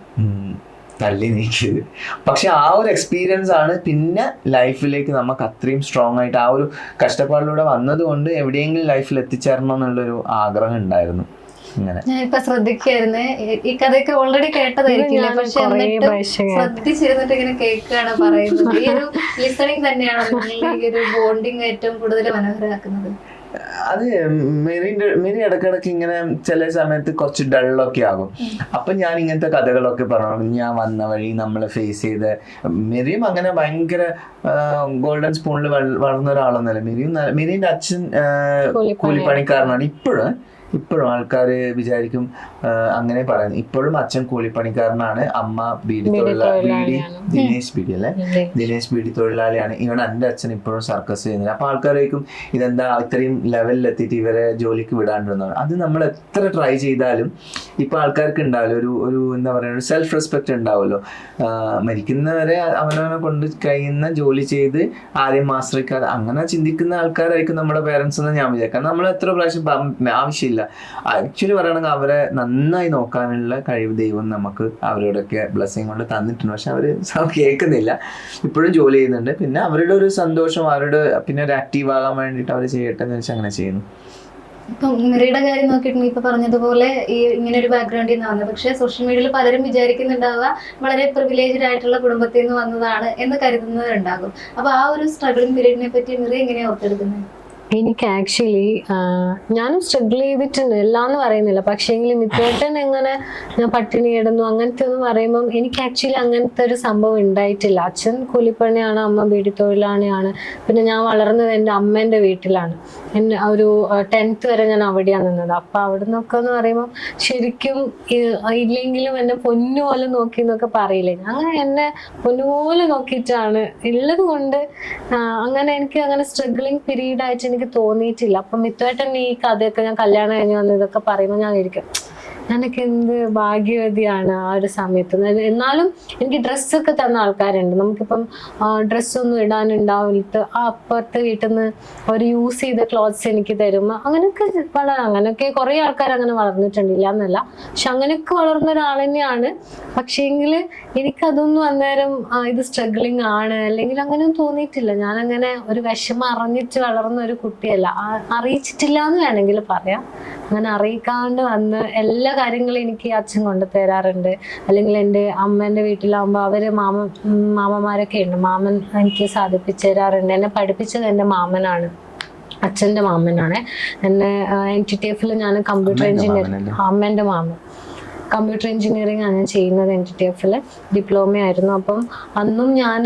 തള്ളി നീക്കിയത്. പക്ഷെ ആ ഒരു എക്സ്പീരിയൻസ് ആണ് പിന്നെ ലൈഫിലേക്ക് നമുക്ക് അത്രയും സ്ട്രോങ് ആയിട്ട് ആ ഒരു കഷ്ടപ്പാടിലൂടെ വന്നത് കൊണ്ട് എവിടെയെങ്കിലും ലൈഫിൽ എത്തിച്ചേരണം എന്നുള്ളൊരു ആഗ്രഹം ഉണ്ടായിരുന്നു. അങ്ങനെ ഞാനിപ്പോ ശ്രദ്ധിക്കായിരുന്നേ, ഈ കഥയൊക്കെ ഓൾറെഡി കേട്ടതായിരിക്കില്ല, പക്ഷെ ശ്രദ്ധിച്ചിരുന്നിട്ട് ഇങ്ങനെ കേൾക്കുകയാണ് പറയുന്നത്. ഈ ഒരു ലിസണിങ് തന്നെയാണ് നിങ്ങളുടെ ഈ ഒരു ബോണ്ടിങ് ഏറ്റവും കൂടുതൽ മനോഹരമാക്കുന്നത്. അത് മെറി ഇടക്കിടക്ക് ഇങ്ങനെ ചില സമയത്ത് കുറച്ച് ഡള്ളൊക്കെ ആകും. അപ്പൊ ഞാൻ ഇങ്ങനത്തെ കഥകളൊക്കെ പറഞ്ഞു. ഞാൻ വന്ന വഴി നമ്മളെ ഫേസ് ചെയ്ത്, മെറിയും അങ്ങനെ ഭയങ്കര ഗോൾഡൻ സ്പൂണിൽ വളർന്ന ഒരാളൊന്നുമല്ല. മെറിയുടെ അച്ഛൻ കൂലിപ്പണിക്കാരനാണ്. ഇപ്പോഴും ആൾക്കാർ വിചാരിക്കും അങ്ങനെ പറയുന്നത്. ഇപ്പോഴും അച്ഛൻ കൂലിപ്പണിക്കാരനാണ്, അമ്മ ദിനേശ് ബീഡി തൊഴിലാളിയാണ്. ഇവൻ എൻ്റെ അച്ഛൻ ഇപ്പോഴും സർക്കസ് ചെയ്യുന്നത്. അപ്പൊ ആൾക്കാരേക്കും ഇതെന്താ ഇത്രയും ലെവലിലെത്തിയിട്ട് ഇവരെ ജോലിക്ക് വിടാണ്ടിരുന്നതാണ്. അത് നമ്മൾ എത്ര ട്രൈ ചെയ്താലും ഇപ്പൊ ആൾക്കാർക്ക് ഉണ്ടാവില്ല ഒരു എന്താ പറയുക, ഒരു സെൽഫ് റെസ്പെക്ട് ഉണ്ടാവുമല്ലോ. മരിക്കുന്നവരെ അവനവനെ കൊണ്ട് കഴിയുന്ന ജോലി ചെയ്ത് ആരെയും ആശ്രയിക്കാതെ അങ്ങനെ ചിന്തിക്കുന്ന ആൾക്കാരായിരിക്കും നമ്മുടെ പേരൻസ് എന്ന് ഞാൻ വിചാരിക്കാം. നമ്മൾ എത്ര പ്രാവശ്യം ആവശ്യമില്ല. ആക്ച്വലി പറയണമെങ്കിൽ അവരെ നന്നായി നോക്കാനുള്ള കഴിവ് ദൈവം നമുക്ക് അവരോടൊക്കെ ബ്ലെസ്സിങ് കൊണ്ട് തന്നിട്ടുണ്ട്. പക്ഷെ അവര് കേൾക്കുന്നില്ല, ഇപ്പോഴും ജോലി ചെയ്യുന്നുണ്ട്. പിന്നെ അവരുടെ ഒരു സന്തോഷം, അവരുടെ പിന്നെ ഒരു ആക്റ്റീവ് ആകാൻ വേണ്ടിയിട്ട് അവർ ചെയ്യട്ടെ എന്ന് വെച്ചാൽ അങ്ങനെ ചെയ്യുന്നു. ഇപ്പം മെറിയുടെ കാര്യം നോക്കിയിട്ടുണ്ടെങ്കിൽ ഇപ്പൊ പറഞ്ഞതുപോലെ ഈ ഇങ്ങനെ ഒരു ബാക്ക്ഗ്രൗണ്ടിൽ നിന്ന് വന്നത്, പക്ഷെ സോഷ്യൽ മീഡിയയിൽ പലരും വിചാരിക്കുന്നുണ്ടാവുക വളരെ പ്രിവിലേജ്ഡ് ആയിട്ടുള്ള കുടുംബത്തിൽ നിന്ന് വന്നതാണ് എന്ന് കരുതുന്നവരുണ്ടാകും. അപ്പൊ ആ ഒരു സ്ട്രഗിളിംഗ് പീരീഡിനെ പറ്റി മെറി എങ്ങനെയാണ് ഓർത്തെടുക്കുന്നത്? എനിക്ക് ആക്ച്വലി ഞാനും സ്ട്രഗിൾ ചെയ്തിട്ടുണ്ട്, എല്ലാന്ന് പറയുന്നില്ല. പക്ഷേങ്കിലും മിത്തോട്ടൻ എങ്ങനെ ഞാൻ പട്ടിണി കിടന്നു അങ്ങനത്തെ ഒന്നും പറയുമ്പം എനിക്ക് ആക്ച്വലി അങ്ങനത്തെ ഒരു സംഭവം ഉണ്ടായിട്ടില്ല. അച്ഛൻ കൂലിപ്പണിയാണ്, അമ്മ ബീഡി തൊഴിലാളിയാണ്. പിന്നെ ഞാൻ വളർന്നത് എൻ്റെ അമ്മേൻ്റെ വീട്ടിലാണ്. എന്നെ ഒരു 10th വരെ ഞാൻ അവിടെയാണ് നിന്നത്. അപ്പൊ അവിടെ നിന്നൊക്കെ എന്ന് പറയുമ്പോൾ ശരിക്കും ഇല്ലെങ്കിലും എന്നെ പൊന്നുപോലെ നോക്കി എന്നൊക്കെ പറയില്ലേ, അങ്ങനെ എന്നെ പൊന്നുപോലെ നോക്കിയിട്ടാണ് ഉള്ളത് കൊണ്ട് അങ്ങനെ എനിക്ക് അങ്ങനെ സ്ട്രഗിളിങ് പീരീഡ് ആയിട്ട് എനിക്ക് എനിക്ക് തോന്നിയിട്ടില്ല. അപ്പം മിത്തുവേട്ടൻ ഈ കഥയൊക്കെ ഞാൻ കല്യാണം കഴിഞ്ഞ് വന്ന് ഇതൊക്കെ പറയുമ്പോൾ ഞാൻ ഇരിക്കും ഞാനൊക്കെ എന്ത് ഭാഗ്യവതിയാണ് ആ ഒരു സമയത്ത്. എന്നാലും എനിക്ക് ഡ്രസ്സൊക്കെ തന്ന ആൾക്കാരുണ്ട്. നമുക്കിപ്പം ഡ്രസ്സൊന്നും ഇടാനുണ്ടാവില്ല, ആ അപ്പുറത്തെ വീട്ടിൽ നിന്ന് ഒരു യൂസ് ചെയ്ത ക്ലോത്ത്സ് എനിക്ക് തരും. അങ്ങനെയൊക്കെ കുറേ ആൾക്കാർ അങ്ങനെ വളർന്നിട്ടുണ്ട്, ഇല്ല എന്നല്ല. പക്ഷെ അങ്ങനെയൊക്കെ വളർന്ന ഒരാൾ തന്നെയാണ്. പക്ഷേങ്കിൽ എനിക്കതൊന്നും അന്നേരം ഇത് സ്ട്രഗ്ലിങ് ആണ് അല്ലെങ്കിൽ അങ്ങനെയൊന്നും തോന്നിയിട്ടില്ല. ഞാനങ്ങനെ ഒരു വിഷമം അറിഞ്ഞിട്ട് വളർന്ന ഒരു കുട്ടിയല്ല, അറിയിച്ചിട്ടില്ല എന്ന് വേണമെങ്കിൽ പറയാം. അങ്ങനെ അറിയിക്കാണ്ട് വന്ന് എല്ലാ കാര്യങ്ങളും എനിക്ക് അച്ഛൻ കൊണ്ടു തരാറുണ്ട്. അല്ലെങ്കിൽ എൻ്റെ അമ്മേൻ്റെ വീട്ടിലാകുമ്പോൾ അവര് മാമന്മാരൊക്കെ ഉണ്ട്, മാമൻ എനിക്ക് സാധിപ്പിച്ചു തരാറുണ്ട്. എന്നെ പഠിപ്പിച്ചത് എൻ്റെ മാമനാണ്, അച്ഛൻ്റെ മാമനാണ്. എന്നെ NTTF ഞാൻ കമ്പ്യൂട്ടർ എഞ്ചിനീയർ, അമ്മേൻ്റെ മാമൻ കമ്പ്യൂട്ടർ എഞ്ചിനീയറിംഗ് ആണ് ചെയ്യുന്നത്. NTTF ഡിപ്ലോമ ആയിരുന്നു. അപ്പം അന്നും ഞാൻ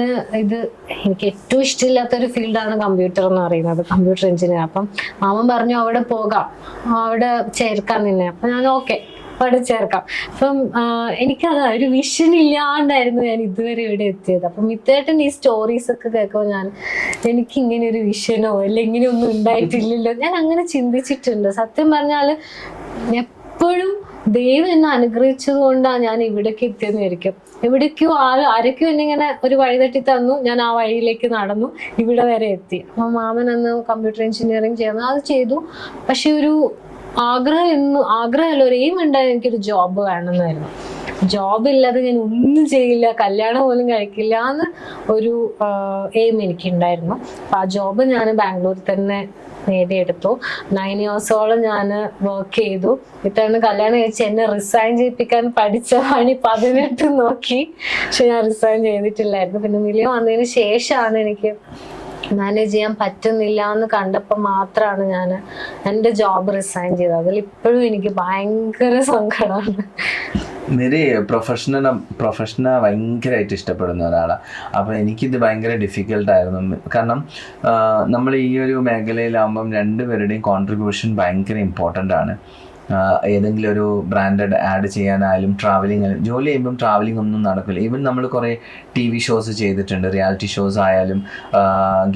എനിക്ക് ഏറ്റവും ഇഷ്ടമില്ലാത്തൊരു ഫീൽഡാണ് കമ്പ്യൂട്ടർ എന്ന് പറയുന്നത്, കമ്പ്യൂട്ടർ എഞ്ചിനീയർ. അപ്പം മാമൻ പറഞ്ഞു അവിടെ പോകാം, അവിടെ ചേർക്കാം നിന്നെ. അപ്പം ഞാൻ ഓക്കെ അവിടെ ചേർക്കാം. അപ്പം എനിക്കത് ഒരു വിഷൻ ഇല്ലാണ്ടായിരുന്നു ഞാൻ ഇതുവരെ ഇവിടെ എത്തിയത്. അപ്പം മിത്തേട്ടൻ ഈ സ്റ്റോറീസ് ഒക്കെ കേൾക്കുമ്പോൾ എനിക്ക് ഇങ്ങനെ ഒരു വിഷനോ അല്ലെങ്കിൽ ഇങ്ങനെ ഒന്നും ഉണ്ടായിട്ടില്ലല്ലോ, ഞാൻ അങ്ങനെ ചിന്തിച്ചിട്ടുണ്ട്. സത്യം പറഞ്ഞാൽ എപ്പോഴും ദൈവം എന്നെ അനുഗ്രഹിച്ചത് കൊണ്ടാണ് ഞാൻ ഇവിടേക്ക് എത്തിയെന്ന് വിചാരിക്കും. എവിടേക്കോ ആരൊക്കെയോ എന്നെ ഇങ്ങനെ ഒരു വഴി തട്ടി തന്നു, ഞാൻ ആ വഴിയിലേക്ക് നടന്നു, ഇവിടെ വരെ എത്തി. അപ്പം മാമൻ അന്ന് കമ്പ്യൂട്ടർ എഞ്ചിനീയറിംഗ് ചെയ്യുന്നു, അത് ചെയ്തു. പക്ഷെ ഒരു ആഗ്രഹമല്ല, ഒരു എയിം ഉണ്ടായി, എനിക്കൊരു ജോബ് വേണമെന്നായിരുന്നു. ജോബ് ഇല്ലാതെ ഞാൻ ഒന്നും ചെയ്യില്ല, കല്യാണം പോലും കഴിക്കില്ല എന്ന് ഒരു എയിം എനിക്കുണ്ടായിരുന്നു. അപ്പം ആ ജോബ് ഞാൻ ബാംഗ്ലൂരിൽ തന്നെ നേടിയെടുത്തു. 9 years ഞാൻ വർക്ക് ചെയ്തു. ഇത്തവണ കല്യാണം കഴിച്ച് എന്നെ റിസൈൻ ചെയ്യിപ്പിക്കാൻ പഠിച്ച പണി 18 നോക്കി, പക്ഷെ ഞാൻ റിസൈൻ ചെയ്തിട്ടില്ലായിരുന്നു. പിന്നെ മിലിയൻ വന്നതിന് ശേഷമാണ് എനിക്ക് മാനേജ് ചെയ്യാൻ പറ്റുന്നില്ല എന്ന് കണ്ടപ്പോൾ മാത്രമാണ് ഞാൻ എൻ്റെ ജോബ് റിസൈൻ ചെയ്തത്. അതിൽ ഇപ്പോഴും എനിക്ക് ഭയങ്കര സങ്കടമാണ്. മേരി പ്രൊഫഷനെ ഭയങ്കരമായിട്ട് ഇഷ്ടപ്പെടുന്ന ഒരാളാണ്. അപ്പോൾ എനിക്കിത് ഭയങ്കര ഡിഫിക്കൽട്ടായിരുന്നു. കാരണം നമ്മൾ ഈ ഒരു മേഖലയിലാകുമ്പം രണ്ടുപേരുടെയും കോൺട്രിബ്യൂഷൻ ഭയങ്കര ഇമ്പോർട്ടൻ്റ് ആണ്. ഏതെങ്കിലും ഒരു ബ്രാൻഡഡ് ആഡ് ചെയ്യാനായാലും ട്രാവലിംഗ്, ജോലി ചെയ്യുമ്പം ട്രാവലിംഗ് ഒന്നും നടക്കില്ല. ഈവൻ നമ്മൾ കുറേ TV ഷോസ് ചെയ്തിട്ടുണ്ട്, റിയാലിറ്റി ഷോസ് ആയാലും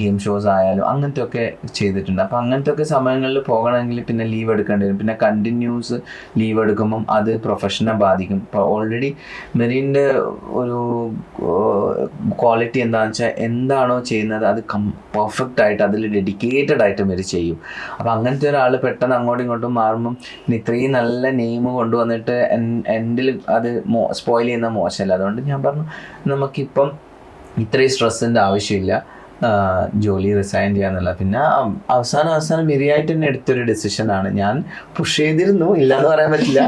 ഗെയിം ഷോസ് ആയാലും അങ്ങനത്തെ ഒക്കെ ചെയ്തിട്ടുണ്ട്. അപ്പോൾ അങ്ങനത്തെ ഒക്കെ സമയങ്ങളിൽ പോകണമെങ്കിൽ പിന്നെ ലീവ് എടുക്കേണ്ടി വരും. പിന്നെ കണ്ടിന്യൂസ് ലീവ് എടുക്കുമ്പം അത് പ്രൊഫഷനെ ബാധിക്കും. ഇപ്പോൾ ഓൾറെഡി മെരീൻ്റെ ഒരു ക്വാളിറ്റി എന്താണെന്ന് വെച്ചാൽ എന്താണോ ചെയ്യുന്നത് അത് പെർഫെക്റ്റ് ആയിട്ട് അതിൽ ഡെഡിക്കേറ്റഡ് ആയിട്ട് മെരി ചെയ്യും. അപ്പോൾ അങ്ങനത്തെ ഒരാൾ പെട്ടെന്ന് അങ്ങോട്ടും ഇങ്ങോട്ടും മാറുമ്പം ഇത്രയും നല്ല നെയിം കൊണ്ടുവന്നിട്ട് എൻഡിൽ അത് സ്പോയിൽ ചെയ്യുന്ന മോശമല്ല. അതുകൊണ്ട് ഞാൻ പറഞ്ഞു നമുക്കിപ്പം ഇത്രയും സ്ട്രെസ്സിൻ്റെ ആവശ്യമില്ല, ജോലി റിസൈൻ ചെയ്യാന്നുള്ളത്. പിന്നെ അവസാനം മെരിയായിട്ട് തന്നെ എടുത്തൊരു ഡെസിഷനാണ്. ഞാൻ പുഷ് ചെയ്തിരുന്നു, ഇല്ലയെന്ന് പറയാൻ പറ്റില്ല.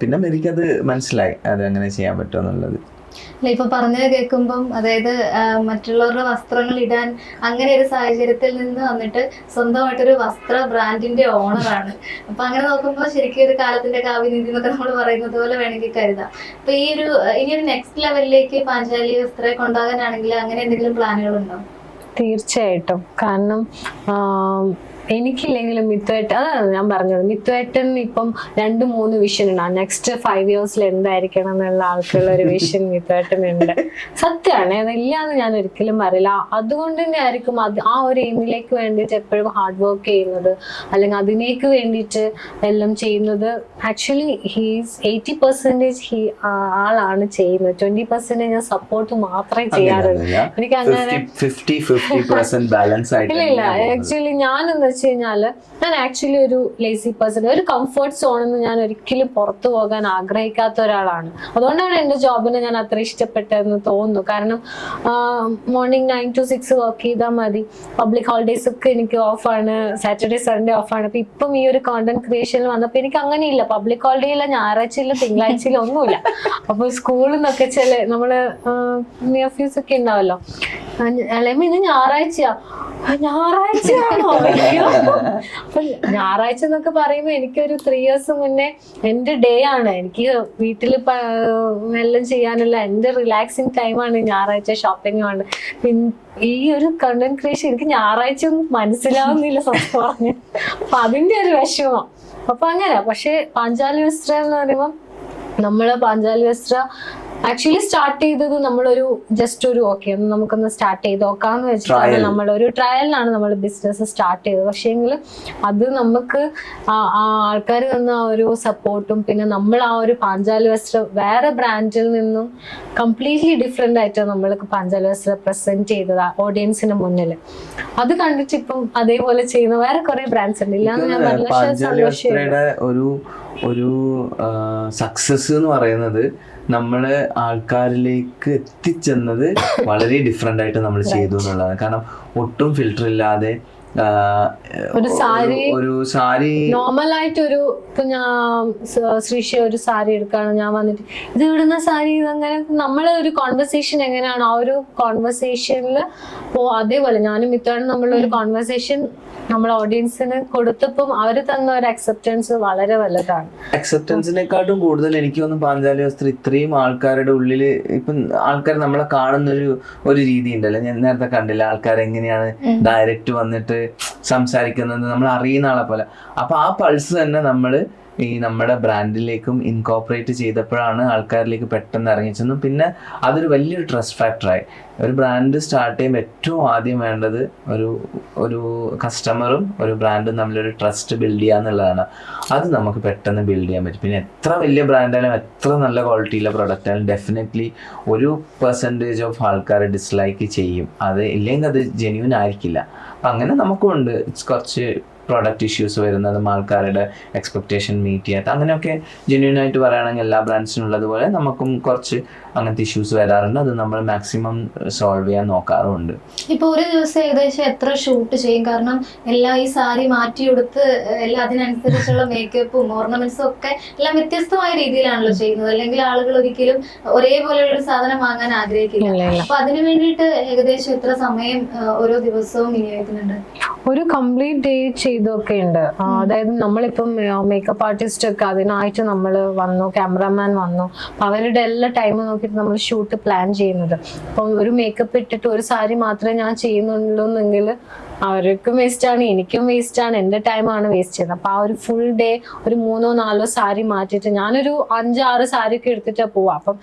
പിന്നെ മെരിക്കത് മനസ്സിലായി അത് അങ്ങനെ ചെയ്യാൻ പറ്റുമെന്നുള്ളത്. അല്ല, ഇപ്പൊ പറഞ്ഞത് കേൾക്കുമ്പം അതായത് മറ്റുള്ളവരുടെ വസ്ത്രങ്ങൾ ഇടാൻ അങ്ങനെ ഒരു സാഹചര്യത്തിൽ നിന്ന് വന്നിട്ട് സ്വന്തമായിട്ടൊരു വസ്ത്ര ബ്രാൻഡിന്റെ ഓണറാണ്. അപ്പൊ അങ്ങനെ നോക്കുമ്പോൾ ശരിക്കും ഒരു കാലത്തിന്റെ കാവ്യനീതി എന്നൊക്കെ നമ്മൾ പറയുന്നത് പോലെ വേണമെങ്കിൽ കരുതാം. അപ്പൊ ഇനി ഒരു നെക്സ്റ്റ് ലെവലിലേക്ക് പാഞ്ചാലി വസ്ത്രയെ കൊണ്ടുപോകാനാണെങ്കിൽ അങ്ങനെ എന്തെങ്കിലും പ്ലാനുകളുണ്ടോ? തീർച്ചയായിട്ടും. കാരണം എനിക്കില്ലെങ്കിലും മിത്തുവേട്ടൻ, അതാണ് ഞാൻ പറഞ്ഞത്, മിത്തുവേട്ടൻ ഇപ്പം 2-3 വിഷൻ ഉണ്ടാവും. നെക്സ്റ്റ് 5 years എന്തായിരിക്കണം എന്നുള്ള ആൾക്കുള്ള ഒരു വിഷൻ മിത്തുവേട്ടനുണ്ട്. സത്യമാണ്, അതില്ലാന്ന് ഞാൻ ഒരിക്കലും പറയില്ല. അതുകൊണ്ട് തന്നെ ആയിരിക്കും ആ ഒരു എയിമിലേക്ക് വേണ്ടിയിട്ട് എപ്പോഴും ഹാർഡ് വർക്ക് ചെയ്യുന്നത്, അല്ലെങ്കിൽ അതിലേക്ക് വേണ്ടിയിട്ട് എല്ലാം ചെയ്യുന്നത്. ആക്ച്വലി ഹീസ് 80% ആളാണ് ചെയ്യുന്നത്, 20% ഞാൻ സപ്പോർട്ട് മാത്രമേ ചെയ്യാറുള്ളൂ. എനിക്ക് അങ്ങനെ ഇല്ല. ആക്ച്വലി ഞാനെന്താ വെച്ച് കഴിഞ്ഞാല് ഞാൻ ആക്ച്വലി ഒരു ലേസി പേഴ്സൺ, ഒരു കംഫർട്ട് സോണെന്ന് ഞാൻ ഒരിക്കലും പുറത്തു പോകാൻ ആഗ്രഹിക്കാത്ത ഒരാളാണ്. അതുകൊണ്ടാണ് എൻ്റെ ജോബിനെ ഞാൻ അത്ര ഇഷ്ടപ്പെട്ടതെന്ന് തോന്നുന്നു. കാരണം മോർണിംഗ് 9 to 6 വർക്ക് ചെയ്താൽ മതി. പബ്ലിക് ഹോളിഡേയ്സ് ഒക്കെ എനിക്ക് ഓഫാണ്, സാറ്റർഡേ സൺഡേ ഓഫാണ്. അപ്പൊ ഇപ്പം ഈ ഒരു കോണ്ടന്റ് ക്രിയേഷനിൽ വന്നപ്പോൾ എനിക്ക് അങ്ങനെയില്ല, പബ്ലിക് ഹോളിഡേ ഇല്ല, ഞായറാഴ്ചയില്ല, തിങ്കളാഴ്ചയില്ല, ഒന്നുമില്ല. അപ്പൊ സ്കൂളിൽ നിന്നൊക്കെ നമ്മള് നെഫ്യൂസ് ഒക്കെ ഉണ്ടാവല്ലോ, ഇന്ന് ഞായറാഴ്ചയാ, ഞായറാഴ്ചയാണോ? അപ്പൊ ഞായറാഴ്ച എന്നൊക്കെ പറയുമ്പോ എനിക്കൊരു 3 years മുന്നേ എന്റെ ഡേ ആണ്, എനിക്ക് വീട്ടിൽ എല്ലാം ചെയ്യാനുള്ള എന്റെ റിലാക്സിങ് ടൈമാണ് ഞായറാഴ്ച. ഷോപ്പിംഗ് ആണ്. ഈ ഒരു കണ്ടന്റ് ക്രിയേഷൻ എനിക്ക് ഞായറാഴ്ച ഒന്നും മനസ്സിലാവുന്നില്ല സത്യം പറഞ്ഞു. അപ്പൊ അതിന്റെ ഒരു വിഷമം. അപ്പൊ അങ്ങനെ. പക്ഷെ പാഞ്ചാലി വസ്ത്ര എന്ന് പറയുമ്പോൾ നമ്മള് പാഞ്ചാലി വസ്ത്ര ആക്ച്വലി സ്റ്റാർട്ട് ചെയ്തത് നമ്മളൊരു ജസ്റ്റ് ഒരു ഓക്കെ നമുക്കൊന്ന് സ്റ്റാർട്ട് ചെയ്ത് നോക്കാന്ന് വെച്ചിട്ടാണ് നമ്മളൊരു ട്രയലിനാണ് നമ്മൾ ബിസിനസ് സ്റ്റാർട്ട് ചെയ്തത്. പക്ഷേങ്കിൽ അത് നമുക്ക് ആൾക്കാർ തന്ന ആ ഒരു സപ്പോർട്ടും പിന്നെ നമ്മൾ ആ ഒരു പാഞ്ചാലി വസ്ത്രം വേറെ ബ്രാൻഡിൽ നിന്നും കംപ്ലീറ്റ്ലി ഡിഫറെന്റ് ആയിട്ടാണ് നമ്മൾക്ക് പാഞ്ചാലി വസ്ത്രം പ്രസന്റ് ചെയ്തത് ഓഡിയൻസിന് മുന്നിൽ. അത് കണ്ടിട്ട് ഇപ്പം അതേപോലെ ചെയ്യുന്ന വേറെ കുറെ ബ്രാൻഡ്സ് ഉണ്ട്. ഇല്ലാന്ന് ഞാൻ പറഞ്ഞ ഒരു സക്സസ് എന്ന് പറയുന്നത് നമ്മള് ആൾക്കാരിലേക്ക് എത്തിച്ചെന്നത് വളരെ ഡിഫറെന്റ് ആയിട്ട് നമ്മൾ ചെയ്തു എന്നുള്ളതാണ്. കാരണം ഒട്ടും ഫിൽറ്റർ ഇല്ലാതെ ഒരു സാരി നോർമൽ ആയിട്ട് ഒരു ഇപ്പൊ ഞാൻ ശ്രീഷ ഒരു സാരി എടുക്കാണ്, ഞാൻ വന്നിട്ട് ഇത് ഇടുന്ന സാരി ഇതങ്ങനെ നമ്മളെ ഒരു കോൺവെർസേഷൻ എങ്ങനെയാണ് ആ ഒരു കോൺവെർസേഷനിൽ അതേപോലെ ഞാനും മിത്താണ് നമ്മളൊരു കോൺവെർസേഷൻ നമ്മൾ ഓഡിയൻസിന് കൊടുത്തപ്പം അവര് തന്ന ഒരു അക്സെപ്റ്റൻസ് വളരെ വലുതാണ്. അക്സെപ്റ്റൻസിനെക്കാട്ടും കൂടുതൽ എനിക്ക് തോന്നുന്നു പാഞ്ചാലി വസ്ത്രം ഇത്രയും ആൾക്കാരുടെ ഉള്ളില് ഇപ്പം ആൾക്കാർ നമ്മളെ കാണുന്ന ഒരു രീതി ഉണ്ടല്ലോ, ഞാൻ നേരത്തെ കണ്ടില്ല ആൾക്കാർ എങ്ങനെയാണ് ഡയറക്റ്റ് വന്നിട്ട് സംസാരിക്കുന്നത് നമ്മൾ അറിയുന്ന ആളെ പോലെ. അപ്പൊ ആ പൾസ് തന്നെ നമ്മള് ഈ നമ്മുടെ ബ്രാൻഡിലേക്കും ഇൻകോപ്പറേറ്റ് ചെയ്തപ്പോഴാണ് ആൾക്കാരിലേക്ക് പെട്ടെന്ന് ഇറങ്ങിച്ചെന്നും പിന്നെ അതൊരു വലിയൊരു ട്രസ്റ്റ് ഫാക്ടറായി. ഒരു ബ്രാൻഡ് സ്റ്റാർട്ട് ചെയ്യുമ്പോൾ ഏറ്റവും ആദ്യം വേണ്ടത് ഒരു കസ്റ്റമറും ഒരു ബ്രാൻഡും തമ്മിലൊരു ട്രസ്റ്റ് ബിൽഡ് ചെയ്യുക എന്നുള്ളതാണ്. അത് നമുക്ക് പെട്ടെന്ന് ബിൽഡ് ചെയ്യാൻ പറ്റും. പിന്നെ എത്ര വലിയ ബ്രാൻഡായാലും എത്ര നല്ല ക്വാളിറ്റിയിലെ പ്രൊഡക്റ്റ് ആയാലും ഡെഫിനറ്റ്ലി ഒരു പെർസെൻറ്റേജ് ഓഫ് ആൾക്കാർ ഡിസ്ലൈക്ക് ചെയ്യും. അത് ഇല്ലെങ്കിൽ അത് ജെന്യൂൻ ആയിരിക്കില്ല. അപ്പം അങ്ങനെ നമുക്കുണ്ട് കുറച്ച് പ്രോഡക്റ്റ് ഇഷ്യൂസ് വരുന്നതും ആൾക്കാരുടെ എക്സ്പെക്ടേഷൻ മീറ്റ് ചെയ്യാത്ത അങ്ങനെയൊക്കെ ജെന്യൂൻ ആയിട്ട് പറയുകയാണെങ്കിൽ എല്ലാ ബ്രാൻഡ്സിനും ഉള്ളതുപോലെ നമുക്കും കുറച്ച് അങ്ങനത്തെ ഇഷ്യൂസ് വരാറുണ്ട്. അത് നമ്മൾ മാക്സിമം സോൾവ് ചെയ്യാൻ നോക്കാറുമുണ്ട്. ഇപ്പൊ ഒരു ദിവസം ഏകദേശം എത്ര ഷൂട്ട് ചെയ്യും? കാരണം എല്ലാം ഈ സാരി മാറ്റിയെടുത്ത് എല്ലാം അതിനനുസരിച്ചുള്ള മേക്കപ്പും ഓർണമെന്റ്സും ഒക്കെ എല്ലാം വ്യത്യസ്തമായ രീതിയിലാണല്ലോ ചെയ്യുന്നത്. അല്ലെങ്കിൽ ആളുകൾ ഒരിക്കലും ഒരേപോലെയുള്ള ഒരു സാധനം വാങ്ങാൻ ആഗ്രഹിക്കില്ല. അപ്പൊ അതിനു വേണ്ടിയിട്ട് ഏകദേശം എത്ര സമയം ഓരോ ദിവസവും വിനിയോഗിക്കുന്നുണ്ട്? ഒരു കംപ്ലീറ്റ് ഡേ ചെയ്തൊക്കെ ഉണ്ട്. അതായത് നമ്മളിപ്പം മേക്കപ്പ് ആർട്ടിസ്റ്റ് ഒക്കെ അതിനായിട്ട് നമ്മൾ വന്നു, ക്യാമറാമാൻ വന്നു, അവരുടെ എല്ലാ ടൈം നോക്കിയിട്ട് നമ്മൾ ഷൂട്ട് പ്ലാൻ ചെയ്യുന്നത്. അപ്പം ഒരു മേക്കപ്പ് ഇട്ടിട്ട് ഒരു സാരി മാത്രമേ ഞാൻ ചെയ്യുന്നുള്ളൂ എന്നെങ്കിൽ അവർക്കും വേസ്റ്റ് ആണ്, എനിക്കും വേസ്റ്റ് ആണ്, എൻ്റെ ടൈമാണ് വേസ്റ്റ് ചെയ്യുന്നത്. അപ്പൊ ആ ഒരു ഫുൾ ഡേ ഒരു 3-4 സാരി മാറ്റിയിട്ട് ഞാനൊരു 5-6 സാരി ഒക്കെ എടുത്തിട്ടാ പോവാ. അപ്പം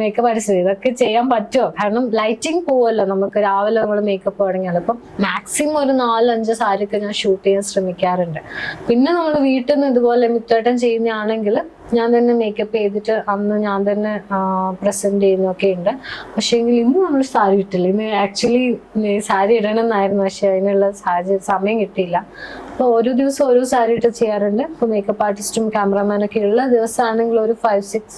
മേക്കപ്പ് ആർട്ടിസ്റ്റ് ഇതൊക്കെ ചെയ്യാൻ പറ്റുമോ? കാരണം ലൈറ്റിംഗ് പോവല്ലോ നമുക്ക് രാവിലെ നമ്മൾ മേക്കപ്പ് തുടങ്ങിയാൽ. അപ്പം മാക്സിമം ഒരു 4-5 സാരി ഒക്കെ ഞാൻ ഷൂട്ട് ചെയ്യാൻ ശ്രമിക്കാറുണ്ട്. പിന്നെ നമ്മൾ വീട്ടിൽ നിന്ന് ഇതുപോലെ മിത്തേട്ടം ചെയ്യുന്നതാണെങ്കിൽ ഞാൻ തന്നെ മേക്കപ്പ് ചെയ്തിട്ട് അന്ന് ഞാൻ തന്നെ പ്രസന്റ് ചെയ്യുന്നൊക്കെ ഉണ്ട്. പക്ഷേ എങ്കിൽ ഇന്ന് നമ്മൾ സാരി ഇട്ടില്ല. ഇന്ന് ആക്ച്വലി സാരി ഇടണം എന്നായിരുന്നു, പക്ഷെ അതിനുള്ള സമയം കിട്ടിയില്ല. അപ്പോൾ ഓരോ ദിവസം ഓരോ സാരി ഇട്ട് ചെയ്യാറുണ്ട്. ഇപ്പോൾ മേക്കപ്പ് ആർട്ടിസ്റ്റും ക്യാമറമാനൊക്കെ ഉള്ള ദിവസമാണെങ്കിൽ ഒരു 5-6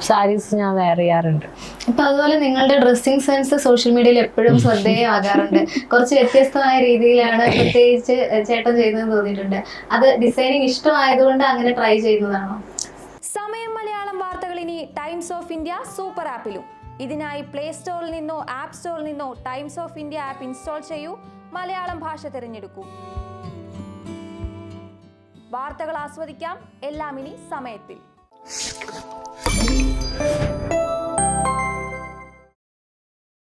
സാരീസ് ഞാൻ വെയർ ചെയ്യാറുണ്ട്. ഇപ്പൊ അതുപോലെ നിങ്ങളുടെ ഡ്രസ്സിംഗ് സെൻസ് സോഷ്യൽ മീഡിയയിൽ എപ്പോഴും ശ്രദ്ധേയമാകാറുണ്ട്. കുറച്ച് വ്യത്യസ്തമായ രീതിയിലാണ് പ്രത്യേകിച്ച് ചേട്ടൻ ചെയ്യുന്നത് തോന്നിയിട്ടുണ്ട്. അത് ഡിസൈനിങ് ഇഷ്ടമായതുകൊണ്ട് അങ്ങനെ ട്രൈ ചെയ്യുന്നതാണോ? സമയം മലയാളം വാർത്തകൾ ഇനി ടൈംസ് ഓഫ് ഇന്ത്യ സൂപ്പർ ആപ്പിലും. ഇതിനായി പ്ലേ സ്റ്റോറിൽ നിന്നോ ആപ്പ് സ്റ്റോറിൽ നിന്നോ times of India app install ചെയ്യൂ. മലയാളം ഭാഷ തിരഞ്ഞെടുക്കൂ. വാർത്തകൾ ആസ്വദിക്കാം എല്ലാം ഇനി സമയത്തിൽ.